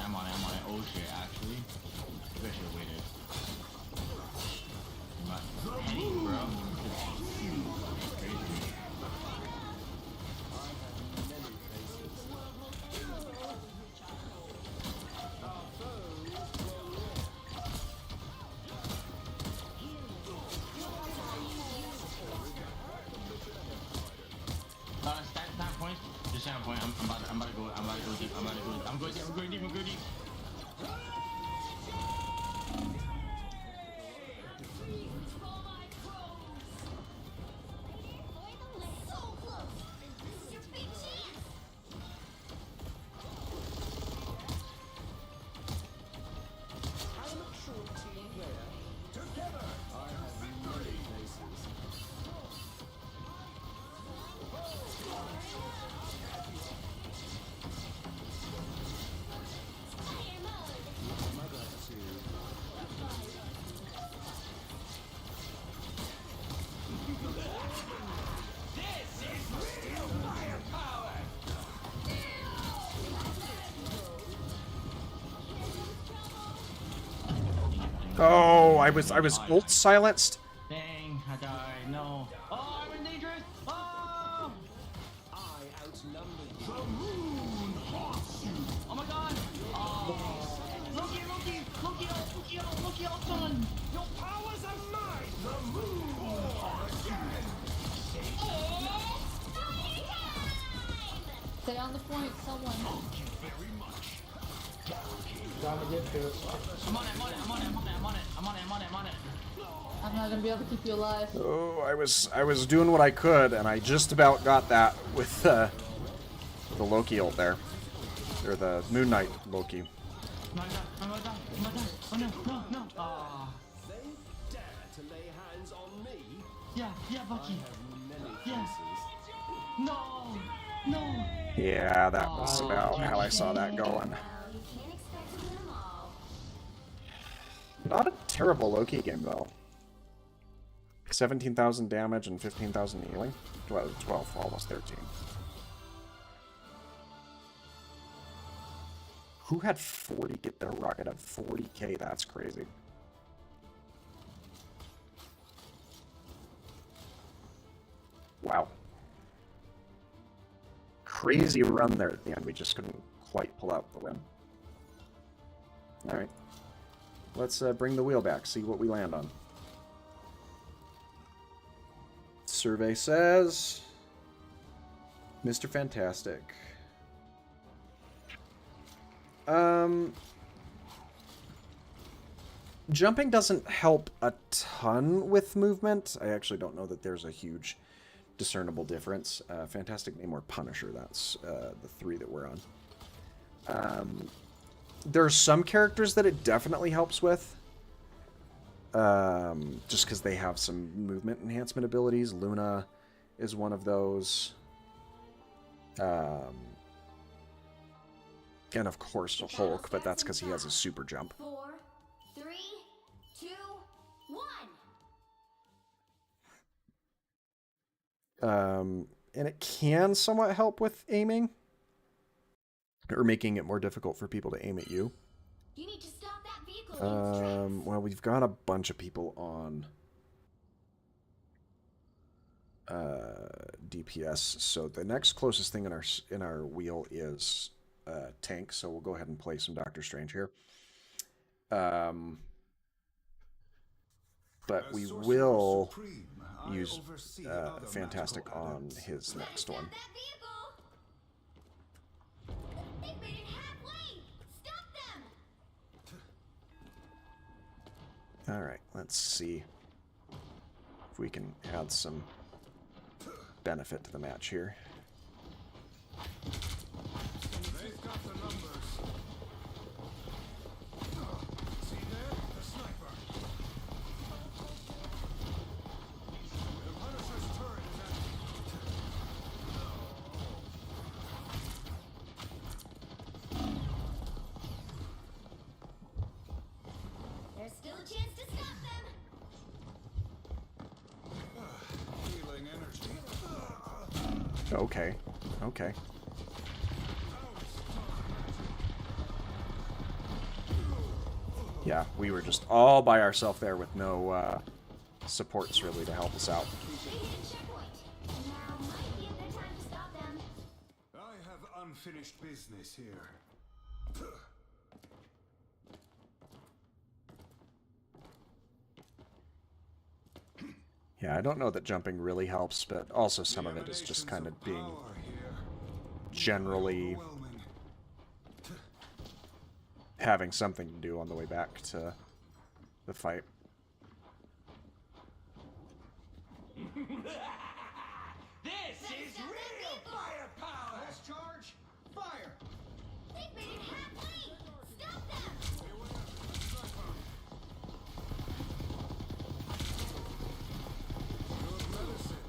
I'm on it. Oh shit, actually. I should have waited. I'm not hitting, bro. It's crazy. Stand point. Just stand point. I'm about to go deep. I'm going deep. So close. This is your big chance. I'm a true team player. Together, I have many faces. Fire mode. Mother to Oh, I was ult silenced. Dang, I died. No. Oh, I'm in dangerous. Oh! I outnumber you. Oh my god. Oh. Loki, son. Your powers are mine. The moon. Stay on the point, someone. Trying to get to it. I'm on it. I'm not gonna be able to keep you alive. Oh, I was doing what I could, and I just about got that with the Loki ult there, or the Moon Knight Loki. I'm gonna die. Oh no. Ah. They dare to lay hands on me? Yeah, Bucky. Many Yeah. faces. No. Yeah, that was about how I saw that going. Well, you can't expect to win them all. Not a terrible Loki game though. 17,000 damage and 15,000 healing. 12, almost 13. Who had 40? Get their rocket at 40k. That's crazy. Wow. Crazy run there at the end. We just couldn't quite pull out the win. All right. Let's bring the wheel back. See what we land on. Survey says Mr. Fantastic. Jumping doesn't help a ton with movement. I actually don't know that there's a huge discernible difference. Fantastic Name or Punisher, that's the three that we're on. There are some characters that it definitely helps with. Just because they have some movement enhancement abilities. Luna is one of those. And of course Hulk, but that's because he has a super jump. 4, 3, 2, 1. And it can somewhat help with aiming. Or making it more difficult for people to aim at you. You need to stop that vehicle in its tracks. Well, we've got a bunch of people on DPS, so the next closest thing in our wheel is tank. So we'll go ahead and play some Doctor Strange here. But we will use Fantastic on his next one. Stop that vehicle! They've made it halfway! Stop them! All right, let's see if we can add some benefit to the match here. They've got the numbers. See there? The sniper. The Punisher's turret is active. There's still a chance to stop them. Healing energy. Okay. Okay. Yeah, we were just all by ourselves there with no supports really to help us out. They hit a checkpoint. Now might be a good time to stop them. I have unfinished business here. Yeah, I don't know that jumping really helps, but also some of it is just kind of being Power here. generally Overwhelming. having something to do on the way back to the fight. This is real firepower! Let's charge! Fire! They've made it halfway. Stop them. Good medicine.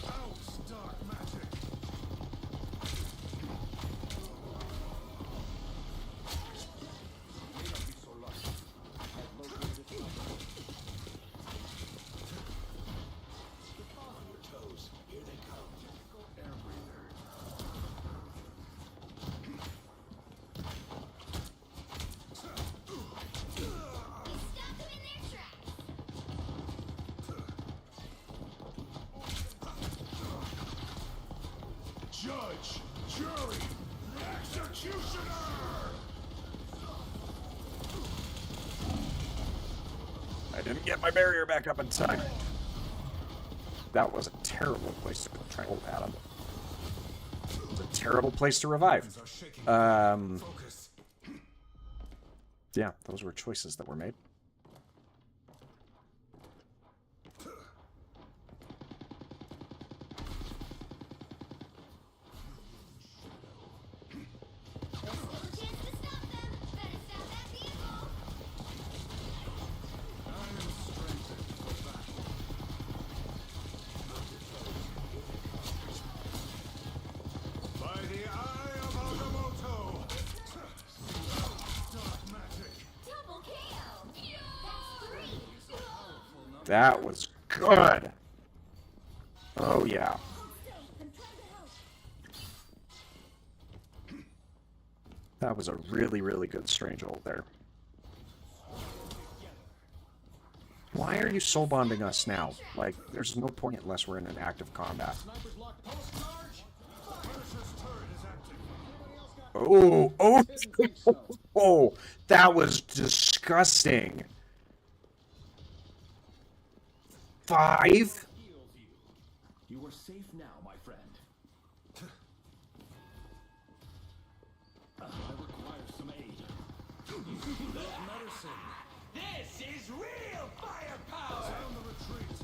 Oust dark magic. We stopped them in their tracks. Judge, jury, executioner! I didn't get my barrier back up in time. That was a terrible place to try to at him. It was a terrible place to revive. Hands are shaking. Um, Focus. yeah, those were choices that were made. There's still a chance to stop them. Better stop that vehicle. I am strengthened for battle. By the eye of Agamotto! Dark magic! Double KO. That's 3. That was good. Oh yeah. I'm trying to help. That was a really, really good strange ult there. Why are you soul bonding us now? Like, there's no point unless we're in an active combat. Snipers locked post charge. Punisher's turret is active. Oh, oh, Didn't think so. oh, that was disgusting. 5? Heals you. You are safe now, my friend. I require some aid. Medicine! This is real firepower! On the retreat!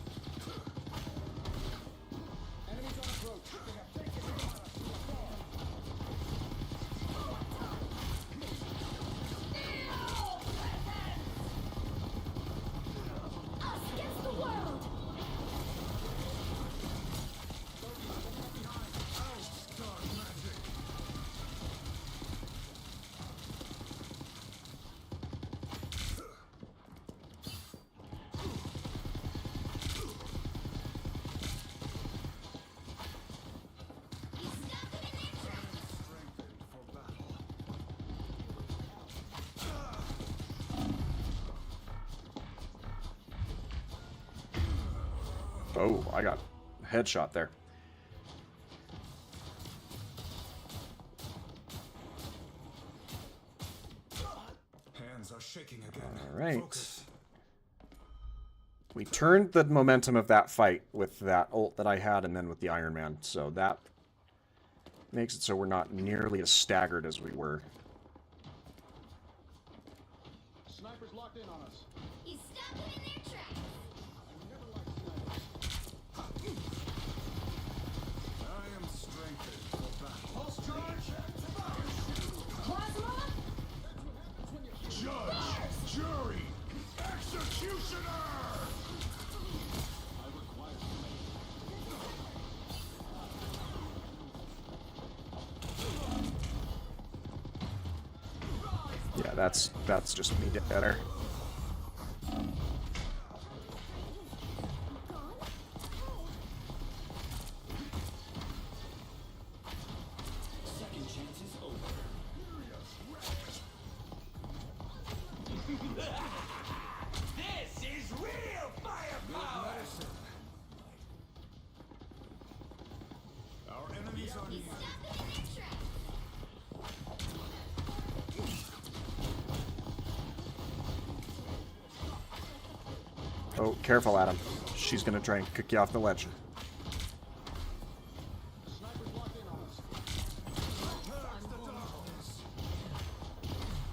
Enemies on approach. They have taken him. Us against the world. Oust dark magic! We stopped them in their tracks. Strengthened for battle. Oh, I got a headshot there. Hands are shaking again. All right. Focus. We turned the momentum of that fight with that ult that I had and then with the Iron Man, so that makes it so we're not nearly as staggered as we were. Snipers locked in on us. You stopped them in their tracks. that's just me better. This is real firepower! Our enemies are near. Stop them in their tracks. Oh, careful, Adam. She's gonna try and kick you off the ledge.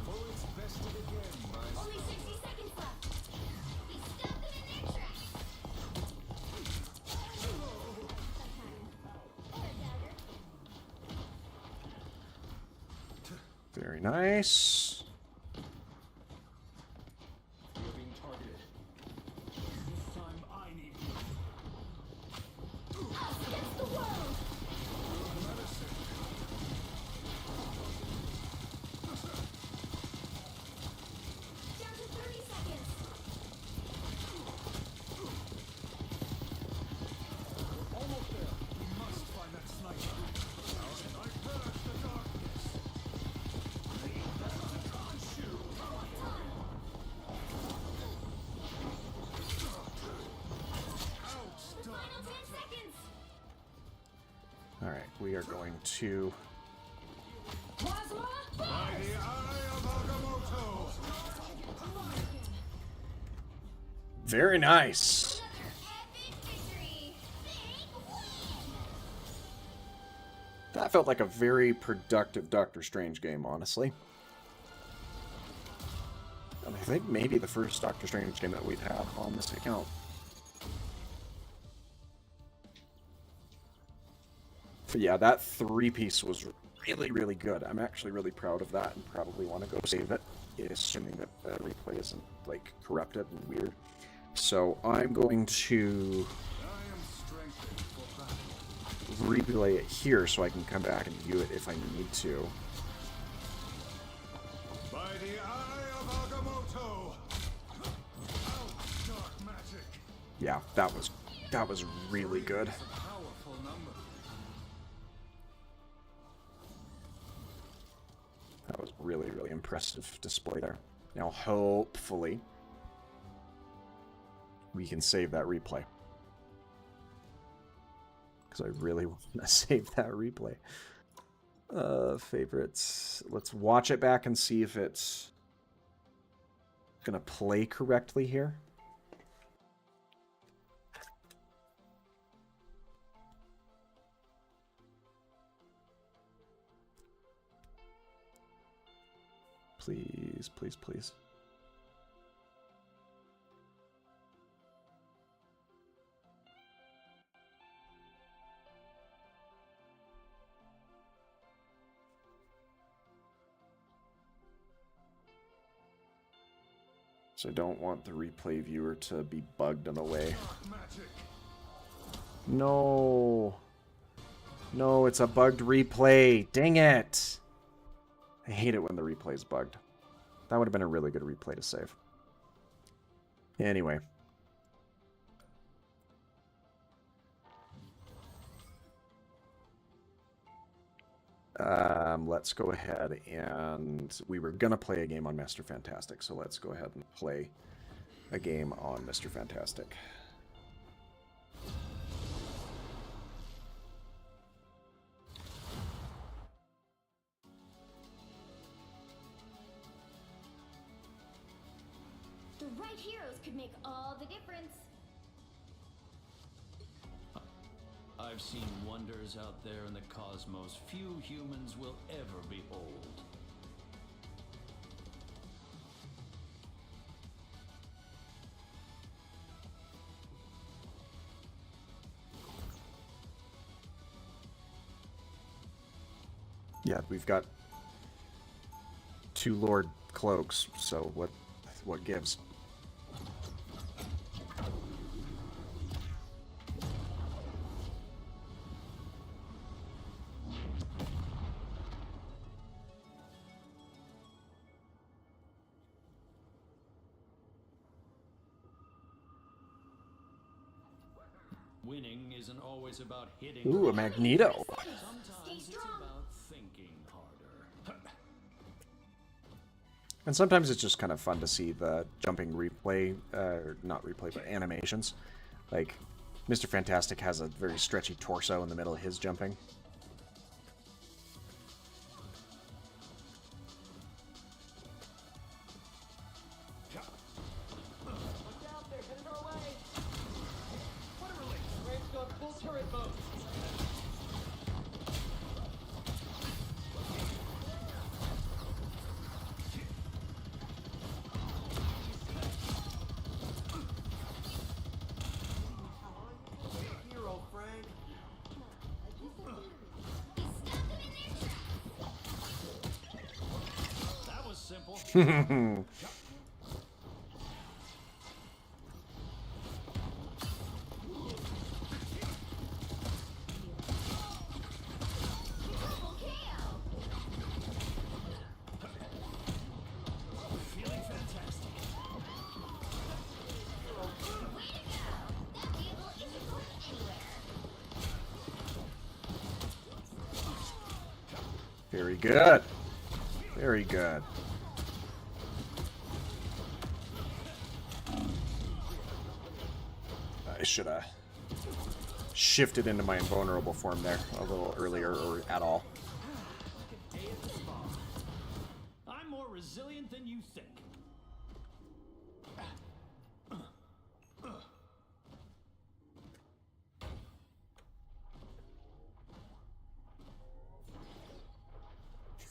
Only 60 seconds left. He stopped them in their tracks. Very nice. You're being targeted. This time I need you. Us against the world. Down to 30 seconds. Almost there. We must find that sniper. Our sniper at the darkness. Final 10 seconds. All right, we are going to. Plasma. By the eye of Agamotto! Very nice. Epic victory. Big win. That felt like a very productive Doctor Strange game, honestly. And I think maybe the first Doctor Strange game that we'd have on this account. But yeah, that 3-piece was really, really good. I'm actually really proud of that and probably want to go save it, assuming that the replay isn't, like, corrupted and weird. So I'm going to I am strengthened for battle. replay it here so I can come back and view it if I need to. By the eye of Agamotto! Out, dark magic! Yeah, that was really good. Powerful number. That was really, really impressive display there. Now, hopefully, we can save that replay. Because I really want to save that replay. Favorites. Let's watch it back and see if it's going to play correctly here. Please, please, please. So I don't want the replay viewer to be bugged in a way. Dark magic! No. No, it's a bugged replay. Dang it. I hate it when the replay is bugged. That would have been a really good replay to save. Anyway. Let's go ahead and... We were going to play a game on Mr. Fantastic, so let's go ahead and play a game on Mr. Fantastic. The right heroes could make all the difference. I've seen wonders out there in the cosmos few humans will ever behold. Yeah, we've got 2 Lord Cloaks, so what gives? Winning isn't always about hitting. Ooh, a Magneto. Stay strong. About thinking harder. And sometimes it's just kind of fun to see the jumping replay, or not replay, but animations. Like, Mr. Fantastic has a very stretchy torso in the middle of his jumping. That was simple. Double KO. Feeling fantastic. Way to go. That vehicle isn't going anywhere. Very good. Very good. I should have shifted into my invulnerable form there a little earlier, or at all. I'm more resilient than you think.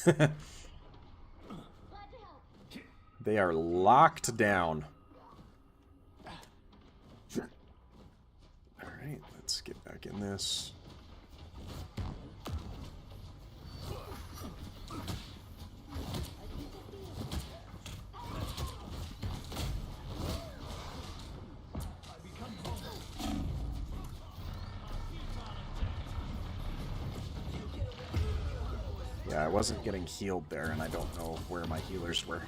Glad to help. They are locked down. Alright, let's get back in this. Yeah, I wasn't getting healed there, and I don't know where my healers were.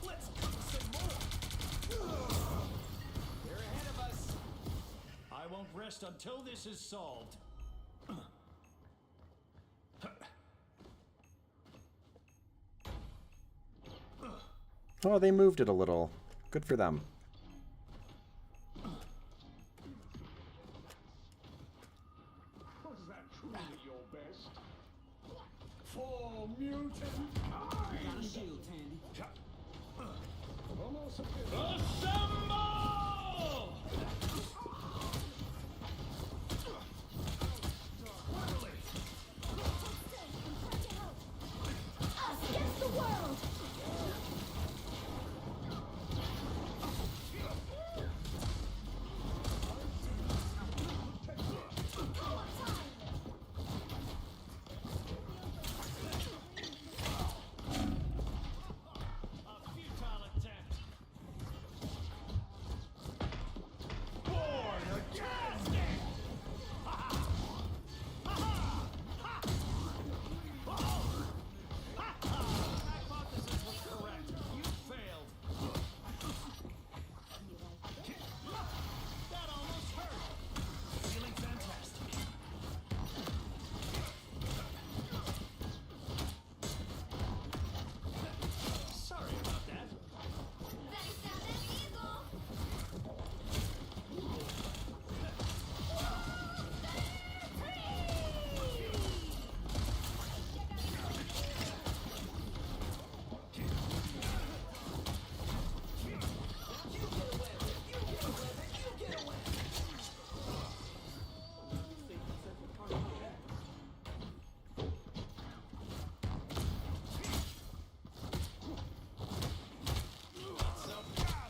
Let's get some more. They're ahead of us. I won't rest until this is solved. Oh, they moved it a little. Good for them. Was that truly your best? For mutant kind. Shield, Tandy. Almost a bit. Assemble! Us against the world. A futile attempt. Born again! Hypothesis was correct. You failed. That almost hurt. Feeling fantastic. Sorry about that. Better stop that vehicle.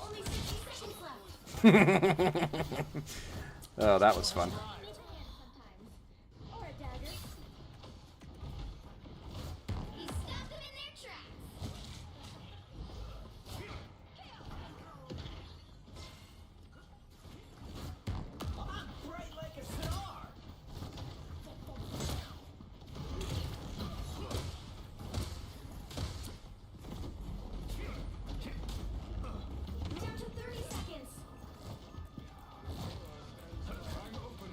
Only 60 seconds left. Oh, that was fun. Need to hand sometimes. Or a dagger. He stopped them in their tracks. I'm bright like a star. Down to 30 seconds. I'm open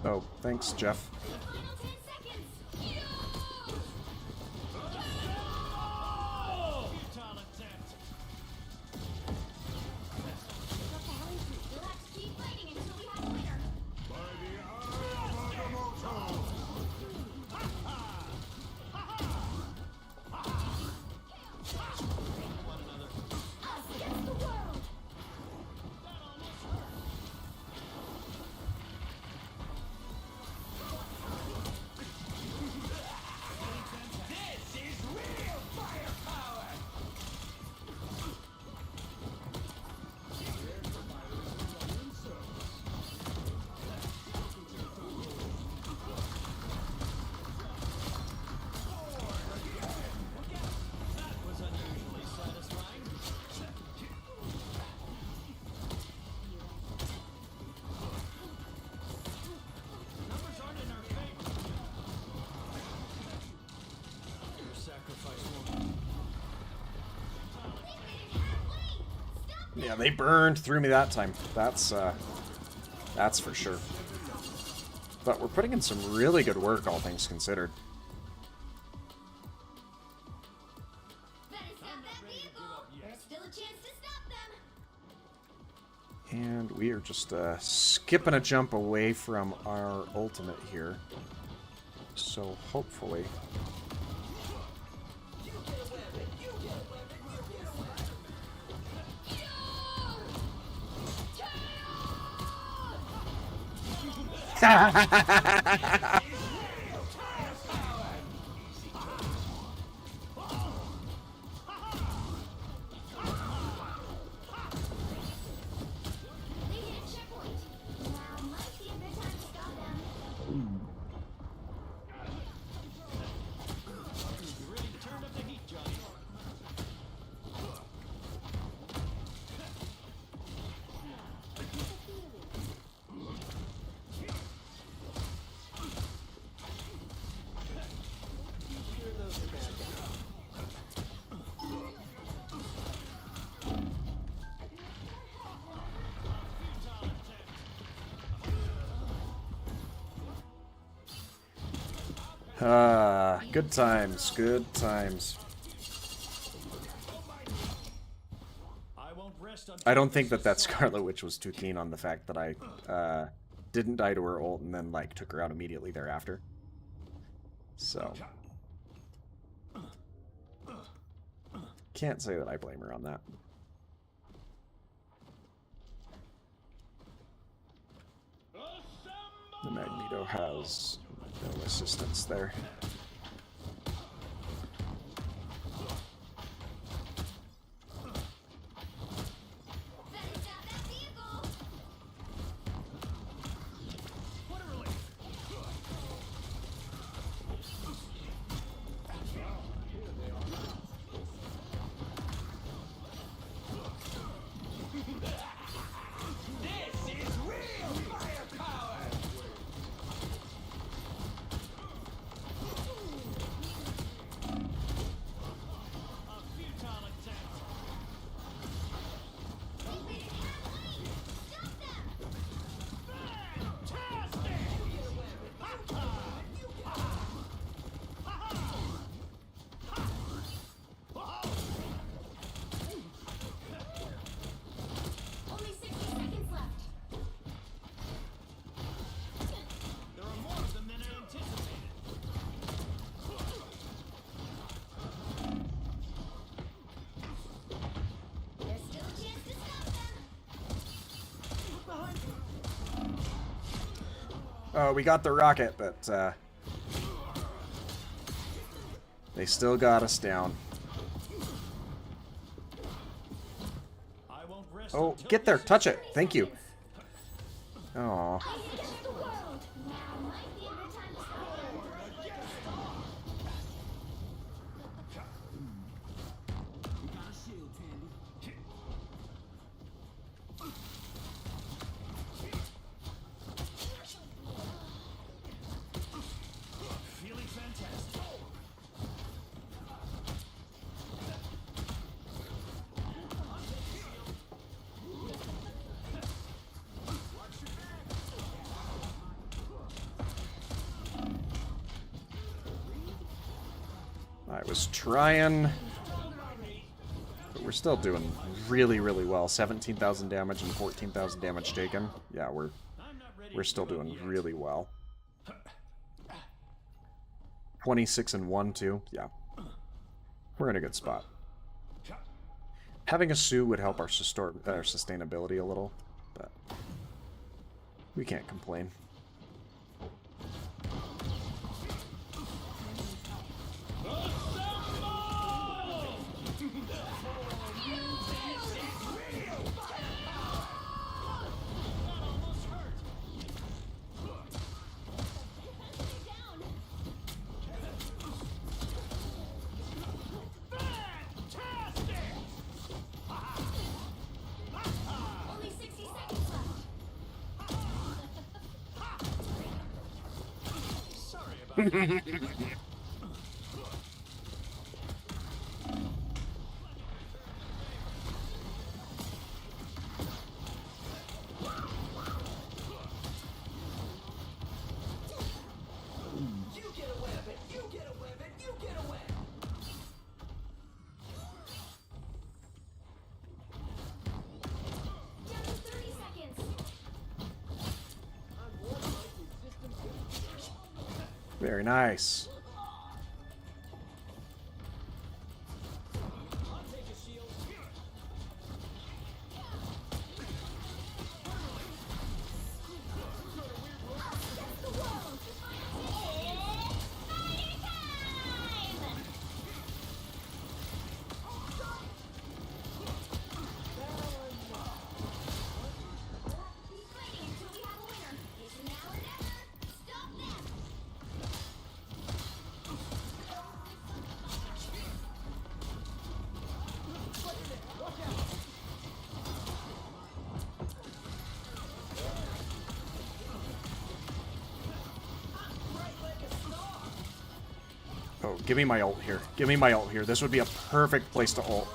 Oh, thanks, Jeff. Final 10 seconds. Futile attempt. We'll have to keep fighting until we have a winner. Us against the world. This is real firepower. That was unusually satisfying. Numbers aren't in our favor. Your sacrifice won't. Yeah, they burned through me that time. That's for sure. But we're putting in some really good work, all things considered. Better stop that vehicle. There's still a chance to stop them. And we are just skipping a jump away from our ultimate here. So hopefully... They hit a checkpoint. Now might be a good time to stop them. You really turned up the heat, Johnny. Good times, good times. I won't rest until I don't think that Scarlet Witch was too keen on the fact that I didn't die to her ult and then like took her out immediately thereafter. So can't say that I blame her on that. The Magneto has no assistance there. Better stop that vehicle. what a relief. This is real firepower. A futile attempt. Stop them. Fantastic! Only 60 seconds left. There are more of them than I anticipated. There's still a chance to stop them. Oh, we got the rocket, but they still got us down. I won't rest Oh, until get there, this is touch it. Thank you. Oh, Us against the world. Now might be a good time to stop them. feeling fantastic. I was trying, but we're still doing really, really well. 17,000 damage and 14,000 damage taken. Yeah, we're still doing really well. 26 and 1 too. Yeah, we're in a good spot. Having a Sue would help our sustainability a little, but we can't complain. Only 60 seconds left. You get a weapon! You get a weapon! You get a weapon! Down to 30 seconds. Very nice. Fighting until we have a winner. It's now or never. Stop them. Oh, give me my ult here. Give me my ult here. This would be a perfect place to ult.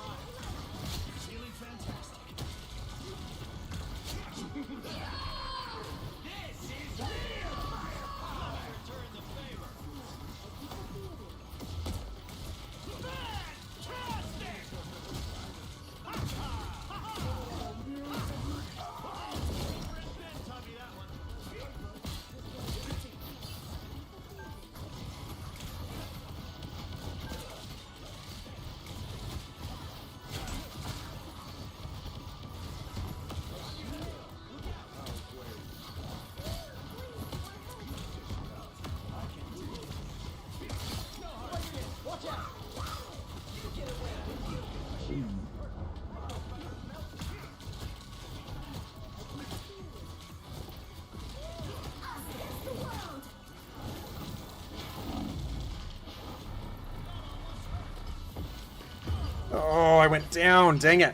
Oh, I went down. Dang it.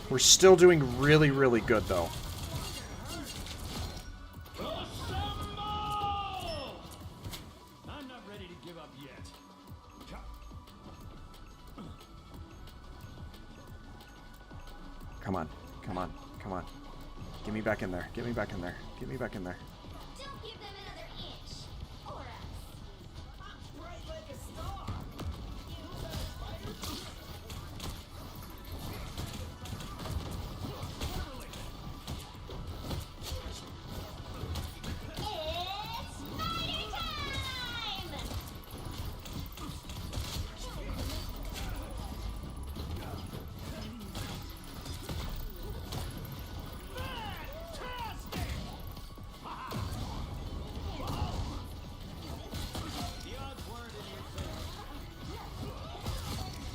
We're still doing really, really good, though. I'm not ready to give up yet. Come on. Come on. Come on. Get me back in there. Get me back in there. Get me back in there. Don't give them another inch. Or else. Bright like a star! It's fighting time!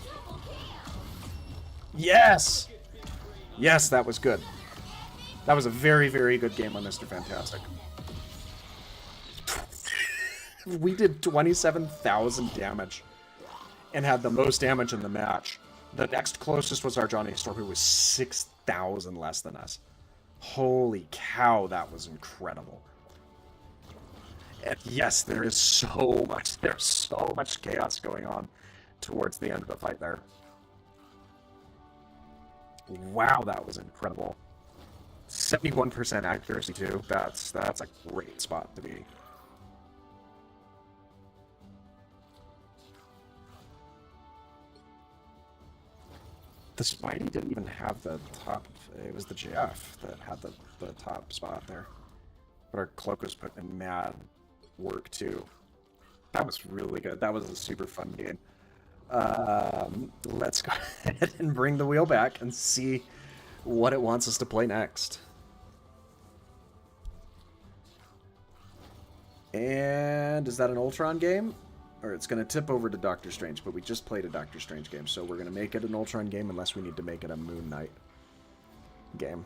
Double kill! Yes! Yes, that was good. That was a very, very good game on Mr. Fantastic. We did 27,000 damage and had the most damage in the match. The next closest was our Johnny Storm, who was 6,000 less than us. Holy cow, that was incredible. And yes, there's so much chaos going on towards the end of the fight there. Wow, that was incredible. 71% accuracy too. That's a great spot to be. The Spidey didn't even have the top. It was the Jeff that had the top spot there. But our cloak was put in mad work too. That was really good. That was a super fun game. Let's go ahead and bring the wheel back and see what it wants us to play next. And is that an Ultron game? Or it's going to tip over to Doctor Strange, but we just played a Doctor Strange game, so we're going to make it an Ultron game unless we need to make it a Moon Knight game.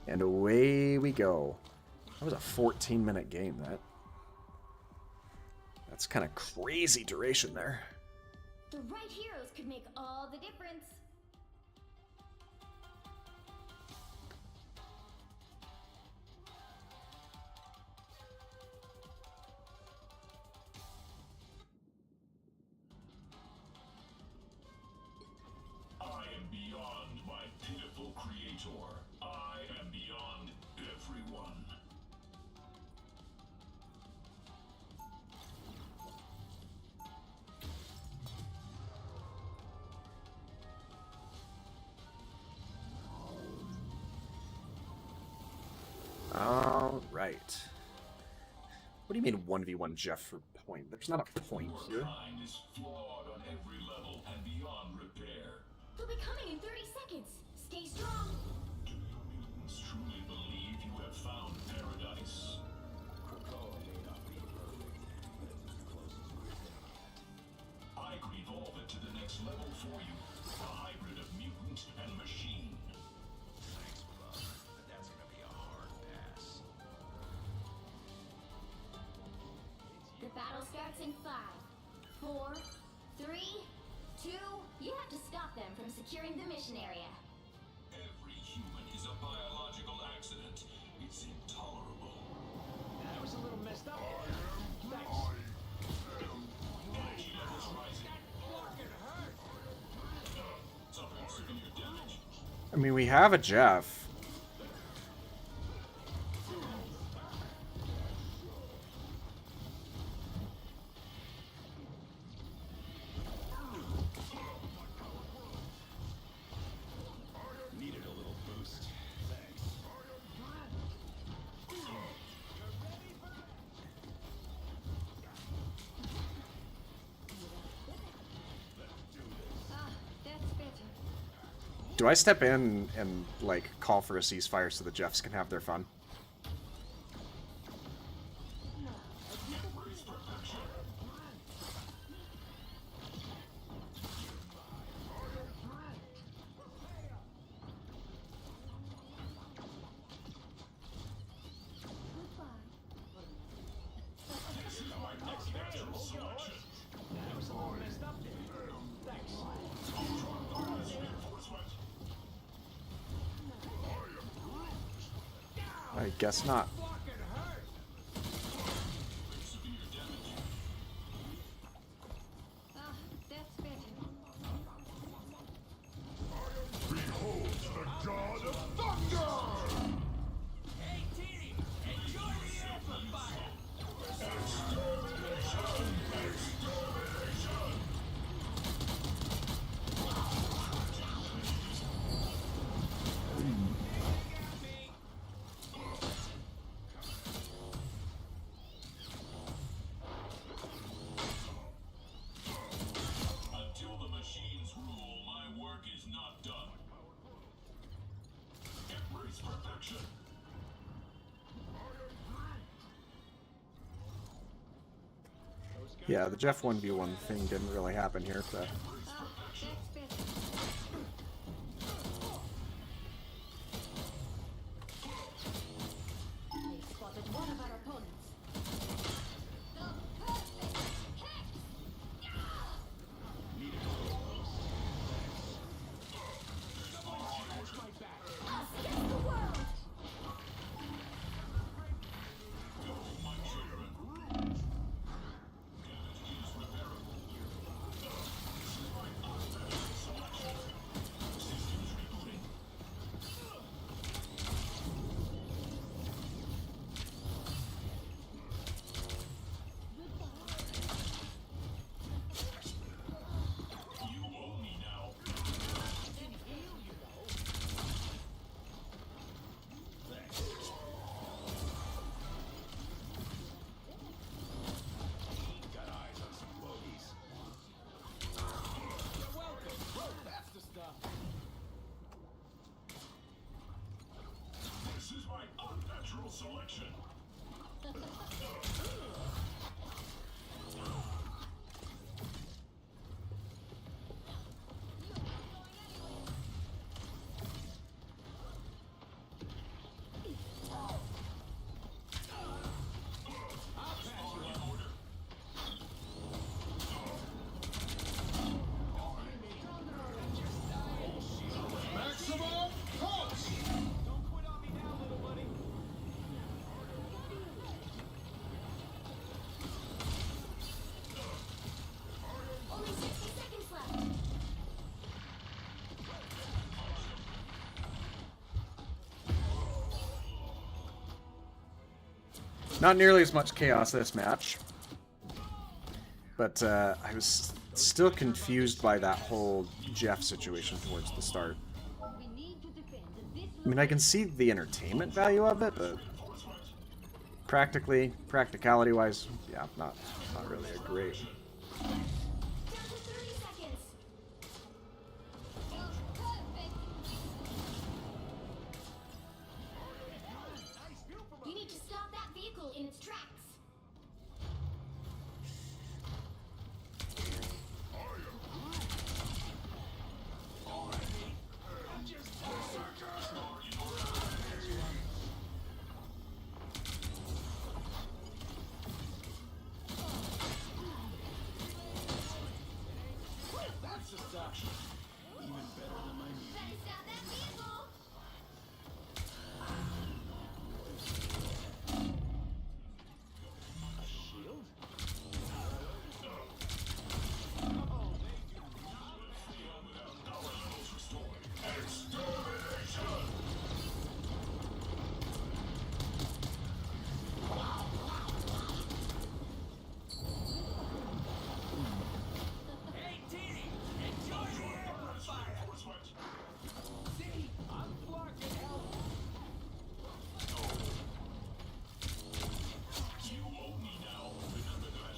And away we go. That was a 14-minute game, That's kind of crazy duration there. The right heroes could make all the difference. I am beyond my pitiful creator. I am beyond everyone. All right. What do you mean 1v1 Jeff for point? There's not a point here. Mind is flawed on every level and beyond repair. They'll be coming in 30 seconds. Stay strong. Do you mutants truly believe you have found paradise? I could evolve it to the next level for you. A hybrid of mutant and machine. Thanks, bud, but that's gonna be a hard pass. The battle starts in 5, 4, 3, 2. You have to stop them from securing the mission area. Every human is a biological accident. It's intolerable. That was a little messed up. Energy levels rising. Fucking hurt. Suffering severe damage. I mean, we have a Jeff. Needed a little boost. Thanks. Ah, that's better. Do I step in and, like, call for a ceasefire so the Jeffs can have their fun? That was a little messed up there. Thanks. I guess not. Fucking hurt. Ah, that's better. Behold the god of thunder! Hey, Teeny, enjoy the amplifier. Until the machines rule, my work is not done. Embrace perfection. Yeah, the Jeff 1v1 thing didn't really happen here, but Ah, that's better. They spotted one of our opponents. The perfect hit! Us against the world! My children. Damage is repairable. selection. Only 60 seconds left. Not nearly as much chaos this match, but I was still confused by that whole Jeff situation towards the start. I mean, I can see the entertainment value of it, but practicality-wise, yeah, not really a great. Down to 30 seconds. You need to stop that vehicle in its tracks. Better stop that vehicle. Hey, Diddy! Enjoy the amplifier! See? I'm blocking help. You owe me now. Remember that.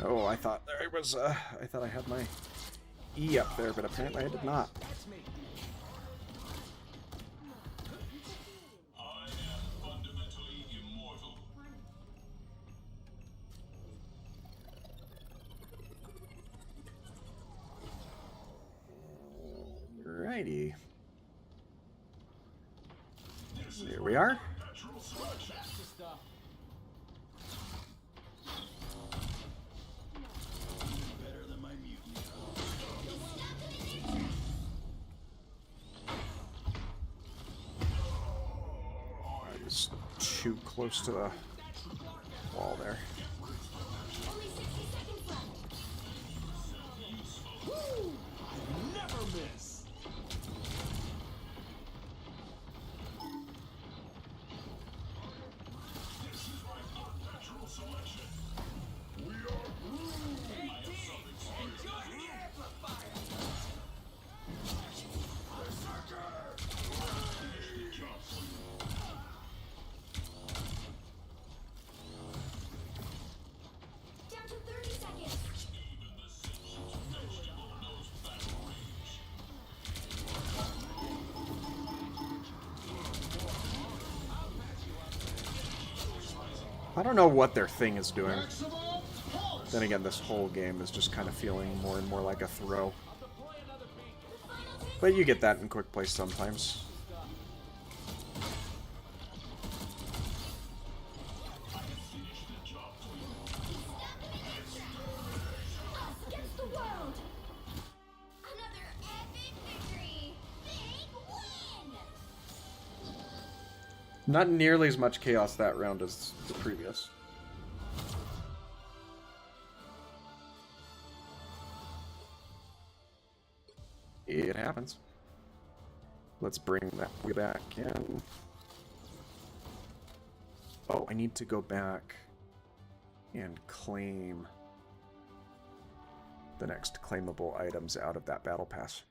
Oh, I thought there was. I thought I had my E up there, but apparently I did not. That's me. I am fundamentally immortal. Alrighty. Here we are. Natural selection. That's the stuff. Better than my mutant. I was too close to the wall there. Only 60 seconds left. Never miss. Natural selection. Hey, Diddy! Enjoy the amplifier! Down to 30 seconds. I don't know what their thing is doing. Then again, this whole game is just kind of feeling more and more like a throw. But you get that in quick play sometimes. Us against the world. Another epic victory. Big win. Not nearly as much chaos that round as the previous. It happens. Let's bring that way back in. Oh, I need to go back and claim the next claimable items out of that battle pass.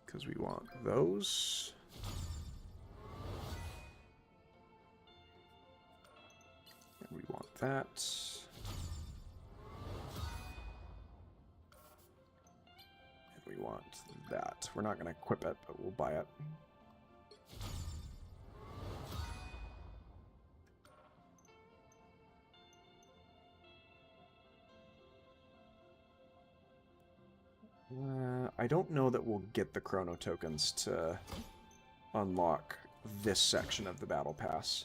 Because we want those. And we want that. And we want that. We're not going to equip it, but we'll buy it. I don't know that we'll get the chrono tokens to unlock this section of the battle pass.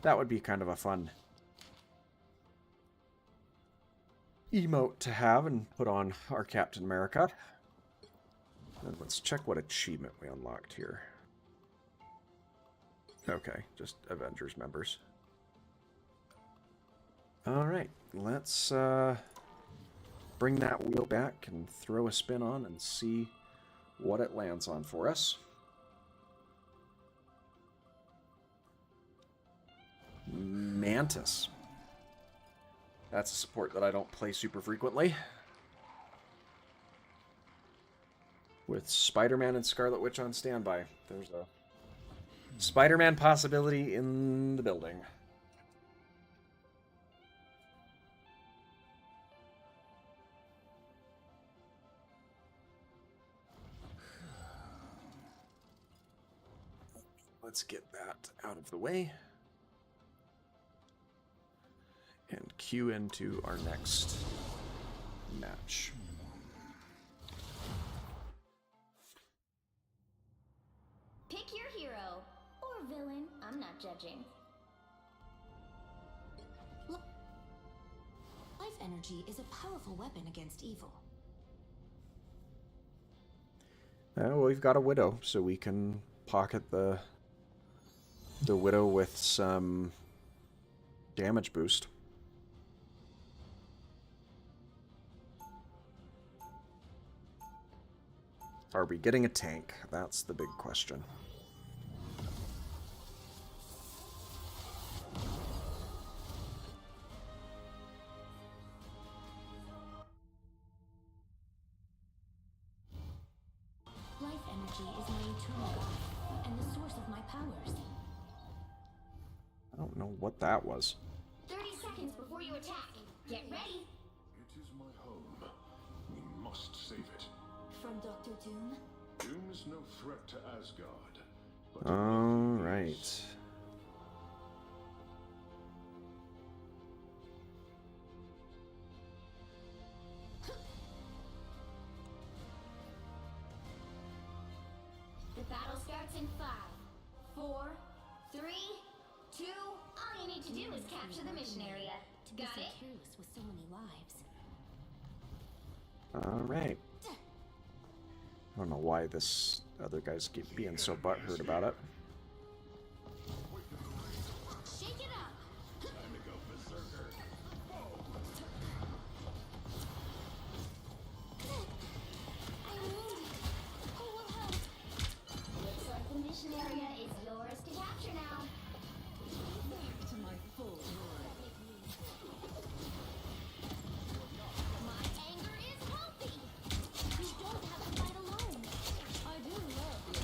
That would be kind of a fun emote to have and put on our Captain America. And let's check what achievement we unlocked here. Okay, just Avengers members. Alright, let's bring that wheel back and throw a spin on and see what it lands on for us. Mantis. That's a support that I don't play super frequently. With Spider-Man and Scarlet Witch on standby. There's a Spider-Man possibility in the building. Let's get that out of the way. And cue into our next match. Pick your hero. Or villain. I'm not judging. Life energy is a powerful weapon against evil. Well, we've got a Widow, so we can pocket the Widow with some damage boost. Are we getting a tank? That's the big question. Life energy is my eternal god, and the source of my powers. I don't know what that was. 30 seconds before you attack. Get ready. It is my home. We must save it. From Dr. Doom? Doom is no threat to Asgard. But All right. The battle starts in 5, 4, 3, 2. All you need to do is capture the mission area. To be Got so it? careless with so many lives. All right. I don't know why this other guy's keep being so butthurt about it. Shake it up. time to go berserker. I'm wounded. Who will help? Looks like the mission area is yours to capture now. Back to my full glory. My anger is healthy. You don't have to fight alone. I do love your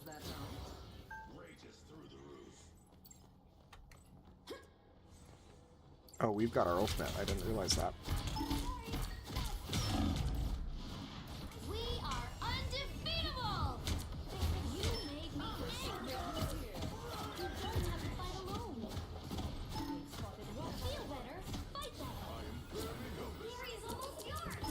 that right? Rage is through the roof. Oh, we've got our ultimate. I didn't realize that. We are undefeatable! You made me angry! You don't have to fight alone! Feel better, fight better! Fury is almost yours!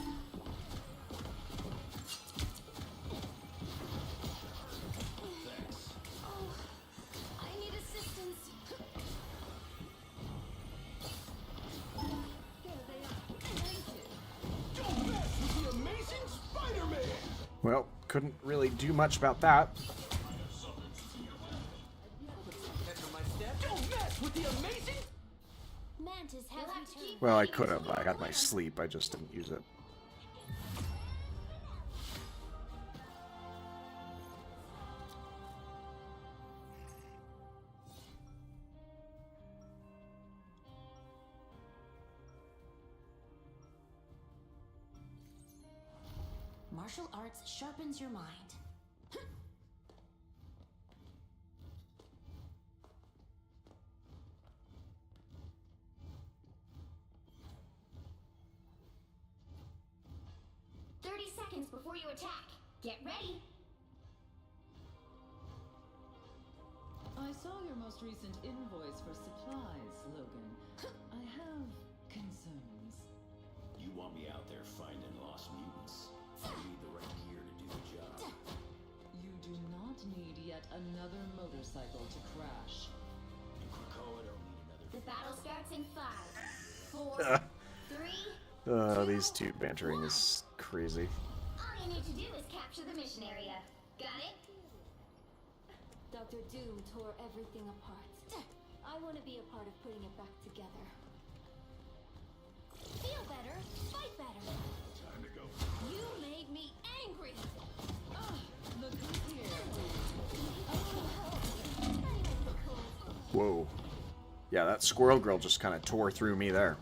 Oh, I need assistance. There they are. Thank you. Don't mess with the amazing Spider-Man! Well, couldn't really do much about that. Don't mess with the amazing... Mantis has returned. Well, I could have. I got my sleep. I just didn't use it. Martial arts sharpens your mind. 30 seconds before you attack. Get ready. I saw your most recent invoice for supplies, Logan. I have concerns. You want me out there finding lost mutants? I need the right gear to do the job. You do not need yet another motorcycle to crash. And Krakoa don't need another. The battle starts in 5, 4, 3. These two bantering is crazy. All you need to do is capture the mission area. Got it? Dr. Doom tore everything apart. I want to be a part of putting it back together. Feel better, fight better. Time to go. You made me angry. Look who's here. Whoa. Yeah, that squirrel girl just kind of tore through me there.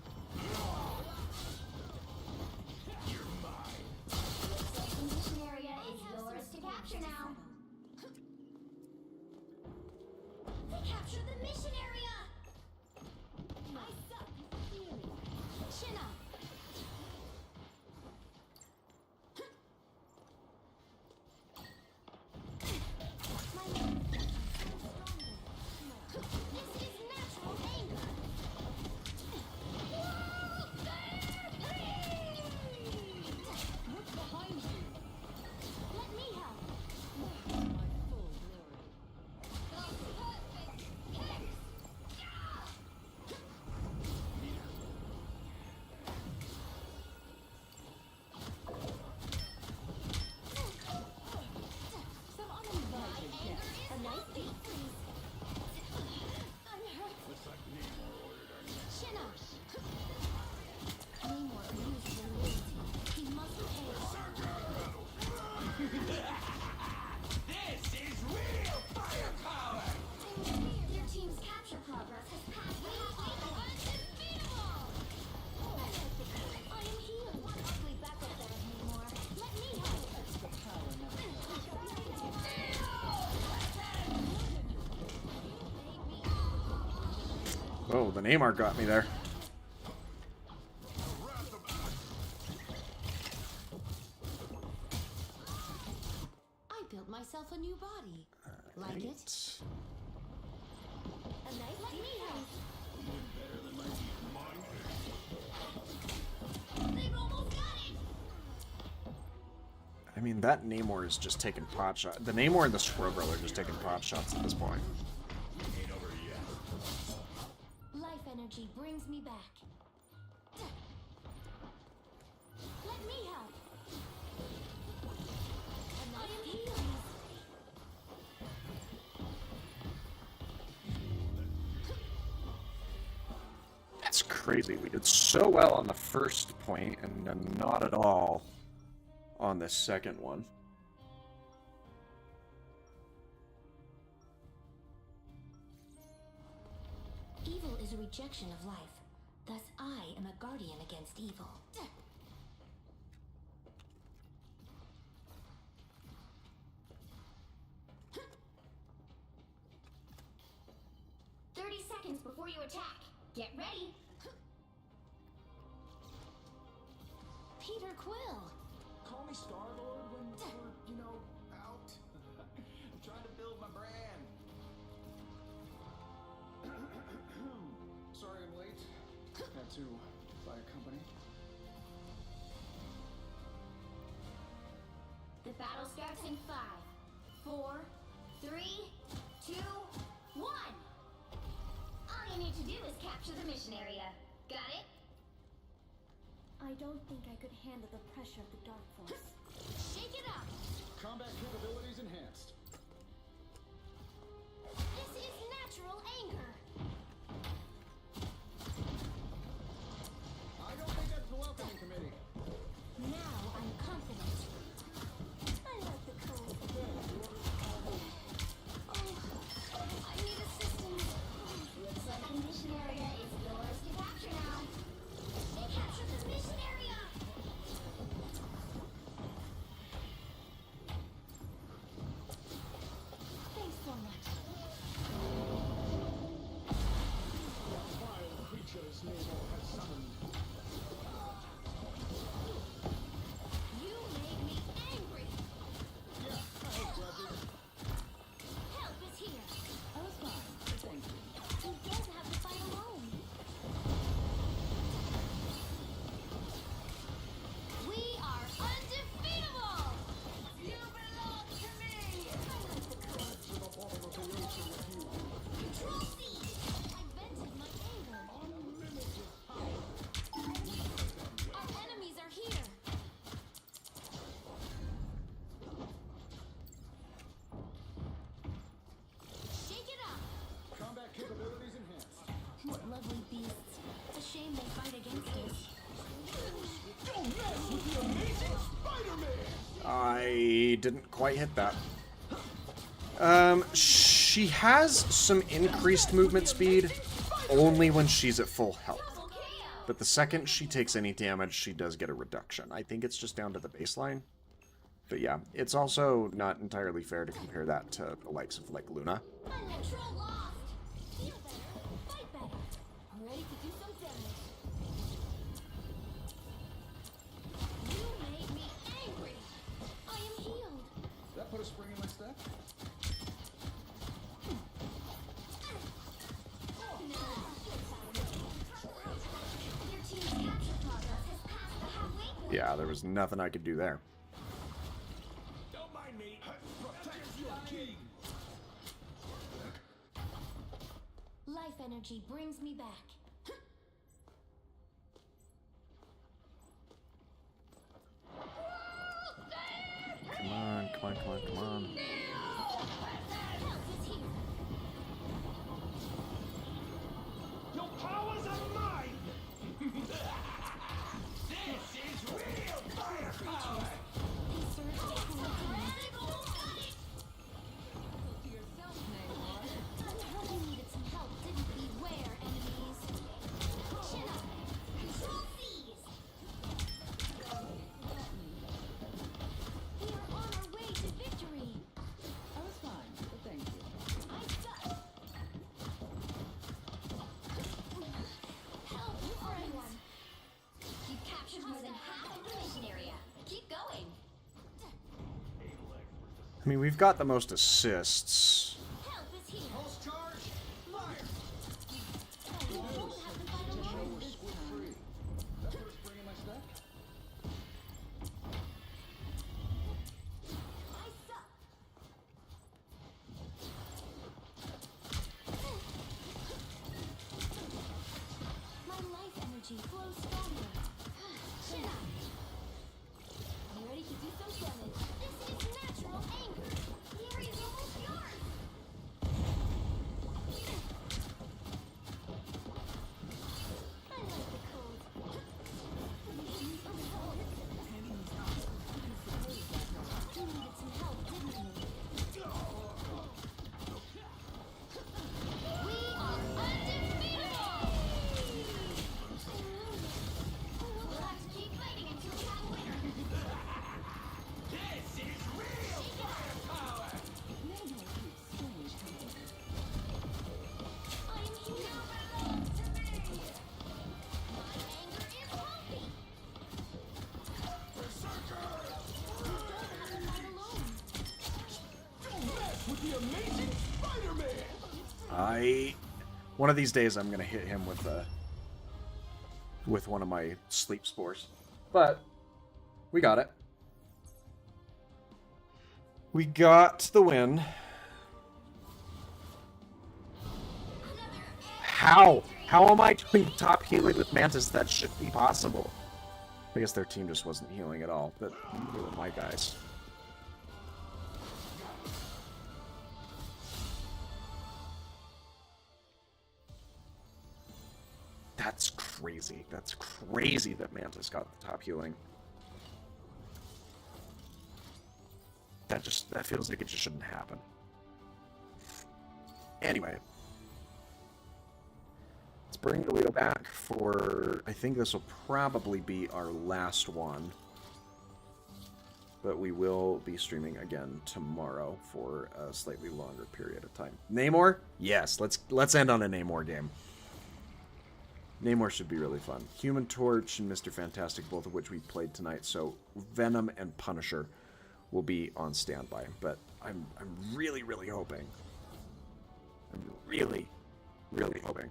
The mission area is yours to capture now. They captured the mission area. I suck. Really. Chin up. This is natural anger. What's behind you? Let me help. My full glory. Some uninvited guests. A nice beat, please. I'm hurt. Chin up. Namor abused your loyalty. He must pay. This is real firepower! Your team's capture progress has passed the halfway point. Unbeatable! I am healed. Ugly backup there, Namor. Let me help. Extra power never helps. Oh, the Neymar got me there. I built myself a new body. Like it? Right. A nice let me help. They've almost got it. I mean, that Namor is just taking pot shots. The Namor and the Squirrel Girl are just taking pot shots at this point. Life energy brings me back. Let me help. A nice heal. That's crazy. We did so well on the first point and not at all on the second one. Evil is a rejection of life. Thus, I am a guardian against evil. seconds before you attack. Get ready. Peter Quill. Call me Star-Lord when we're, you know, out. I'm trying to build my brand. Sorry I'm late. Had to buy a company. The battle starts in 5, 4, 3, 2, 1. All you need to do is capture the mission area. Got it? I don't think I could handle the pressure of the Dark Force. Shake it up. Combat capabilities enhanced. This is natural anger. I don't think that's the welcoming committee. Now I'm confident. I like the cold. I need assistance. Looks like the mission area is yours to capture now. They captured the mission area. Thanks so much. Vile creatures Namor has summoned. You made me angry. Yeah, I hate grudges. Help is here. I was fine, but thank you. You don't have to fight alone. We are undefeatable. You belong to me. To the bottom of the ocean with you. Control C. I vented my anger. Unlimited power. Our enemies are here. Shake it up. Combat capabilities enhanced. What lovely beasts. A shame they fight against us. Don't mess with the amazing Spider-Man! I didn't quite hit that. She has some increased movement speed only when she's at full health. Double KO. But the second she takes any damage, she does get a reduction. I think it's just down to the baseline. But yeah, it's also not entirely fair to compare that to the likes of, like, Luna. Control lost. Feel better. Fight better. I'm ready to do some damage. You made me angry. I am healed. That put a spring in my step? Your team's capture progress has passed the halfway point. Yeah, there was nothing I could do there. Don't mind me. Protect your king! Life energy brings me back. Come on, come on, come on, come on. Help is here. Your powers are mine! This is real firepower! They serve the whole team. To yourself, Namor. I heard you needed some help, didn't we? Where, enemies? Chin up. Control C's. We are on our way to victory. I was fine, but thank you. I suck. Help, everyone. You've captured more than half of the mission area. Keep going. I mean, we've got the most assists. Help is here. Pulse charge! Fire! You won't have to fight alone. Squid free. That put a spring in my step? I suck. My life energy flows stronger. Chin up. I'm ready to do some damage. This is natural anger. The area's almost yours. with the amazing Spider-Man! One of these days I'm gonna hit him with one of my sleep spores. But we got it. We got the win. How? How am I doing top healing with Mantis? That should be possible. I guess their team just wasn't healing at all, but they were my guys. That's crazy. That's crazy that Mantis got the top healing. That feels like it just shouldn't happen. Anyway. Let's bring the wheel back for... I think this will probably be our last one. But we will be streaming again tomorrow for a slightly longer period of time. Namor? Yes, let's end on a Namor game. Namor should be really fun. Human Torch and Mr. Fantastic, both of which we played tonight, so Venom and Punisher will be on standby. But I'm really, really hoping, really hoping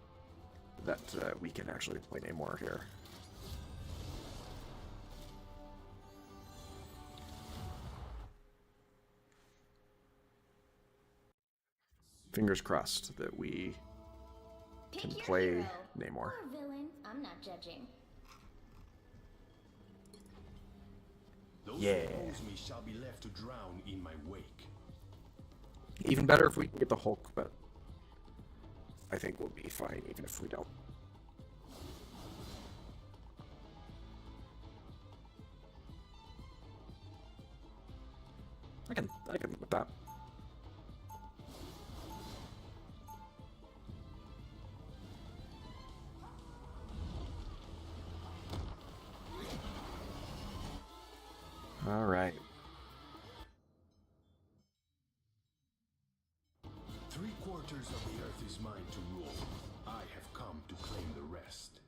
that we can actually play Namor here. Fingers crossed that we can Pick your play hero. Namor. Or villain. I'm not judging. Those Yeah. who oppose me shall be left to drown in my wake. Even better if we can get the Hulk, but I think we'll be fine even if we don't. I can live with that. All right. 3/4 of the earth is mine to rule. I have come to claim the rest.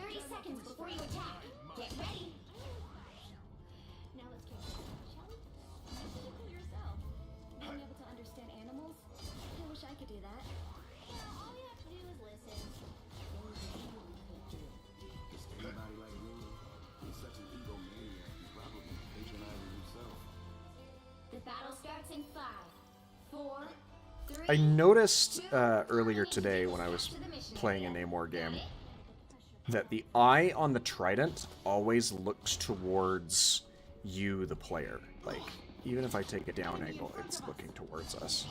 30 seconds before you attack. Get ready. Now let's kick it, shall we? You're so cool yourself. Being able to understand animals? I wish I could do that. You know, all you have to do is listen. Anybody like me? He's such an egomaniac. He probably patronizing himself. The battle starts in 5, 4, 3. I noticed earlier today when I was playing a Namor game that the eye on the trident always looks towards you, the player. Like, even if I take a down angle, it's looking towards us.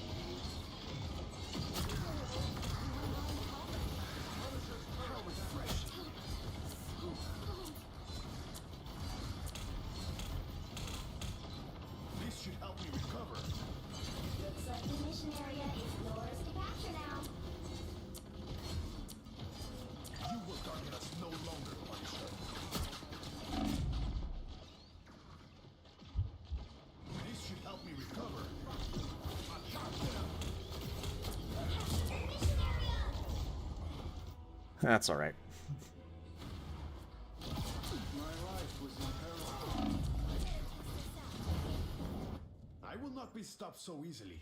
This should help me recover. Looks like the mission area is yours to capture now. You will target us no longer, Punisher. This should help me recover. That's all right. My life was in peril. I will not be stopped so easily.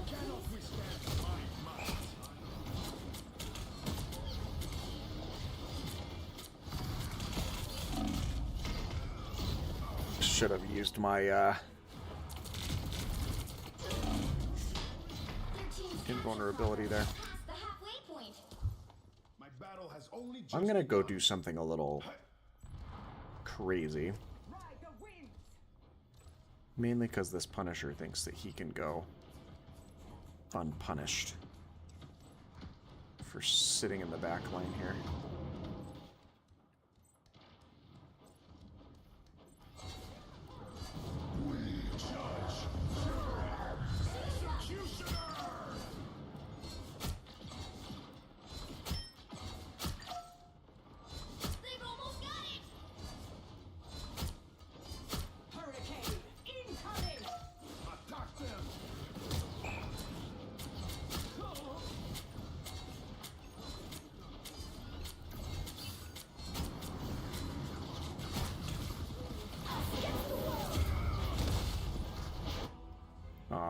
Cannot withstand my might. Should have used my 13 invulnerability there. past the halfway point. My battle has only just I'm gonna go begun. do something a little crazy. Mainly because this Punisher thinks that he can go unpunished for sitting in the back line here.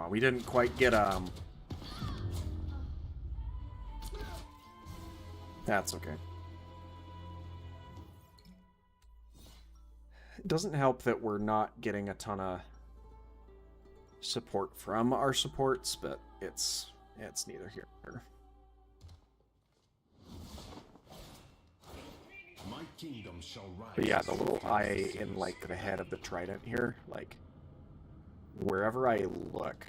Oh, we didn't quite get That's okay. It doesn't help that we're not getting a ton of support from our supports, but it's neither here nor there. My kingdom shall rise. But yeah, the little eye in like the head of the trident here, like wherever I look,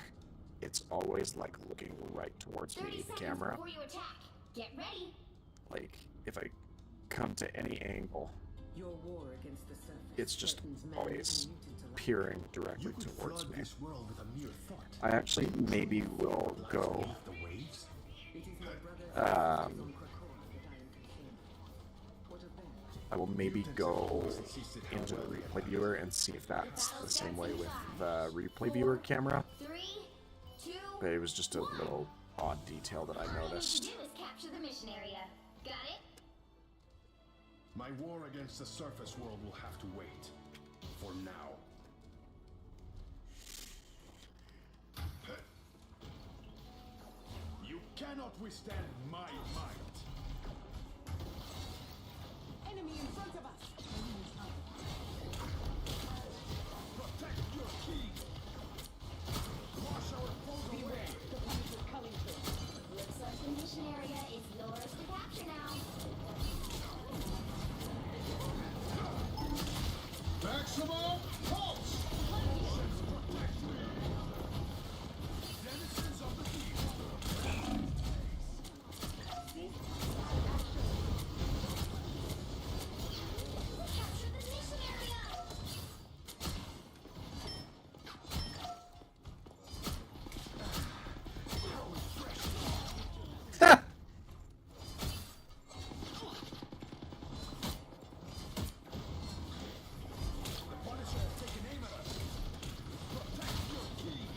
it's always like looking right towards me, the camera. Before you attack. Get ready. Like if I come to any angle, Your war against the surface it's just threatens man always and mutant alike. peering You directly could towards flood me. this world with a mere thought. I actually maybe will go Beneath the waves? It is my brother's um, on Krakoa that I am contained. What of them? I will maybe go into the replay viewer and see if that's the same way with the replay viewer camera. 3, 2, But it was just a little odd detail that I all you need to noticed. do is capture the mission area. Got it? My war against the surface world will have to wait. For now. You cannot withstand my might. Enemy in front of us! Protect your king. Wash our foes away. The punish is coming through. Looks like the mission area is yours to capture now. Maximum pulse. Denizens of the deep. Capture the mission area. The Punisher has taken aim at us. Protect your king.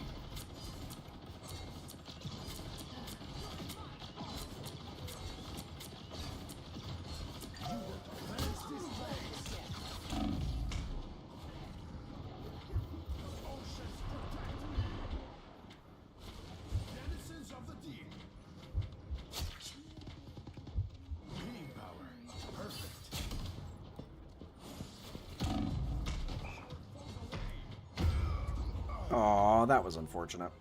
You will cleanse this place. Oceans protect me. Denizens of the deep. Beam power. Perfect. Aw, that was unfortunate.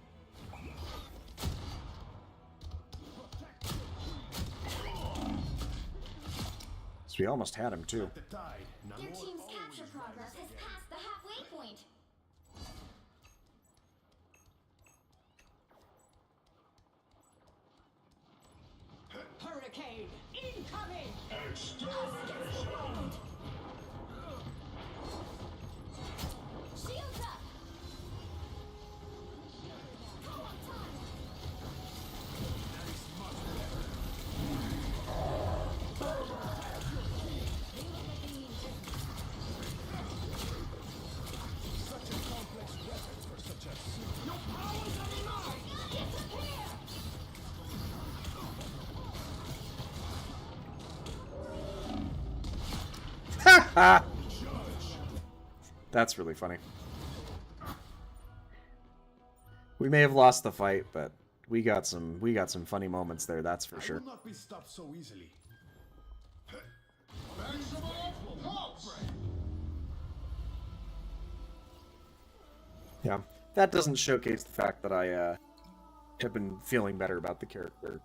So we almost had him too. The tide. None Your more team's always capture progress has rises passed the halfway point. Hurricane incoming! Shields up. Come on, time. such a complex weapon for such a simple. Your powers are mine. Disappear. That's really funny. We may have lost the fight, but we got some funny moments there, that's for I sure. will not be stopped so easily. Yeah. That doesn't showcase the fact that I have been feeling better about the character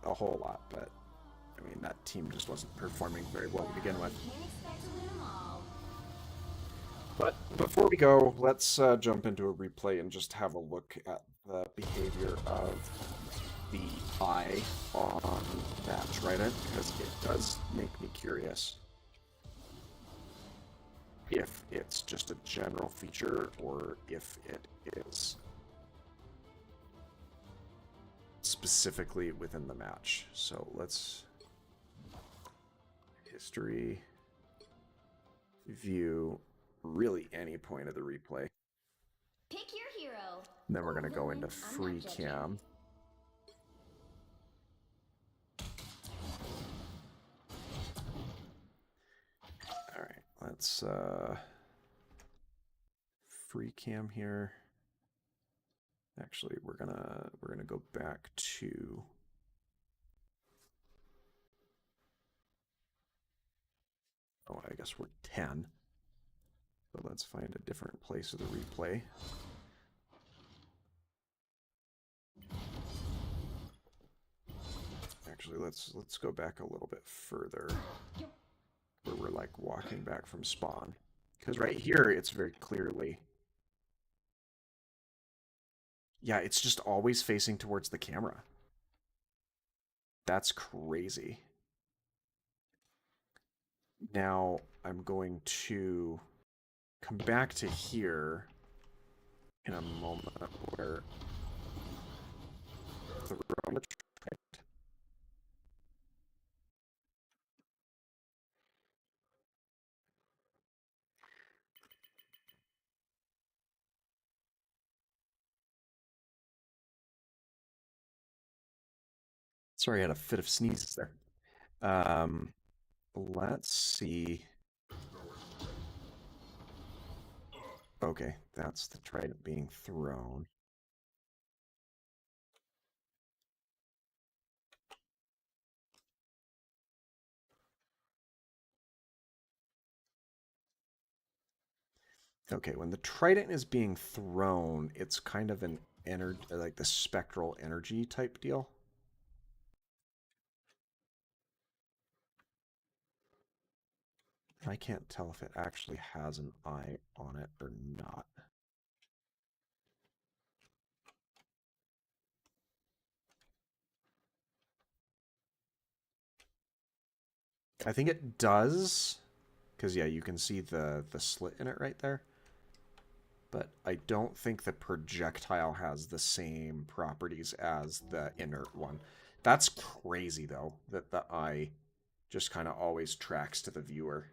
a whole lot, but I mean that team just wasn't performing very well to begin with. Can't expect to win them all. But before we go, let's jump into a replay and just have a look at the behavior of the eye on that trident, because it does make me curious if it's just a general feature or if it is specifically within the match. So let's history, view, really any point of the replay. Pick your hero. And then we're going to go Villain, into I'm not free judging. cam. All right, let's free cam here. Actually, we're gonna go back to. Oh, I guess we're 10. So let's find a different place of the replay. Actually, let's go back a little bit further, where we're like walking back from spawn, because right here it's very clearly, yeah, it's just always facing towards the camera. That's crazy. Now I'm going to come back to here in a moment where the room. Sorry, I had a fit of sneezes there. Let's see. Okay, that's the trident being thrown. Okay, when the trident is being thrown, it's kind of an like the spectral energy type deal. I can't tell if it actually has an eye on it or not. I think it does, because yeah, you can see the slit in it right there. But I don't think the projectile has the same properties as the inert one. That's crazy, though, that the eye just kind of always tracks to the viewer.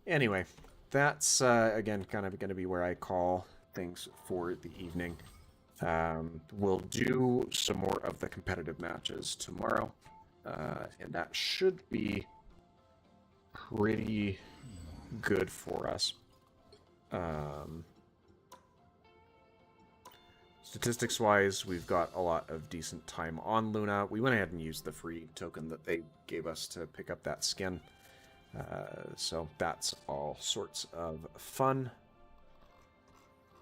Anyway, that's, again, kind of going to be where I call things for the evening. We'll do some more of the competitive matches tomorrow, and that should be pretty good for us. Statistics-wise, we've got a lot of decent time on Luna. We went ahead and used the free token that they gave us to pick up that skin. So that's all sorts of fun.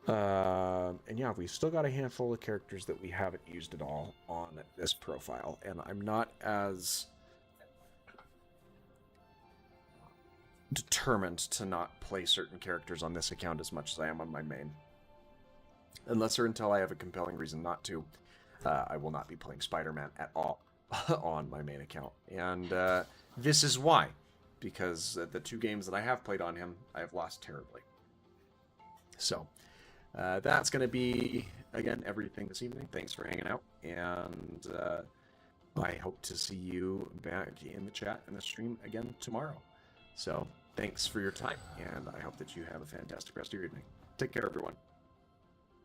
And yeah, we've still got a handful of characters that we haven't used at all on this profile. And I'm not as determined to not play certain characters on this account as much as I am on my main. Unless or until I have a compelling reason not to, I will not be playing Spider-Man at all on my main account. And this is why. Because the 2 games that I have played on him, I have lost terribly. So, that's going to be, again, everything this evening. Thanks for hanging out. And I hope to see you back in the chat and the stream again tomorrow. So, thanks for your time, and I hope that you have a fantastic rest of your evening. Take care, everyone.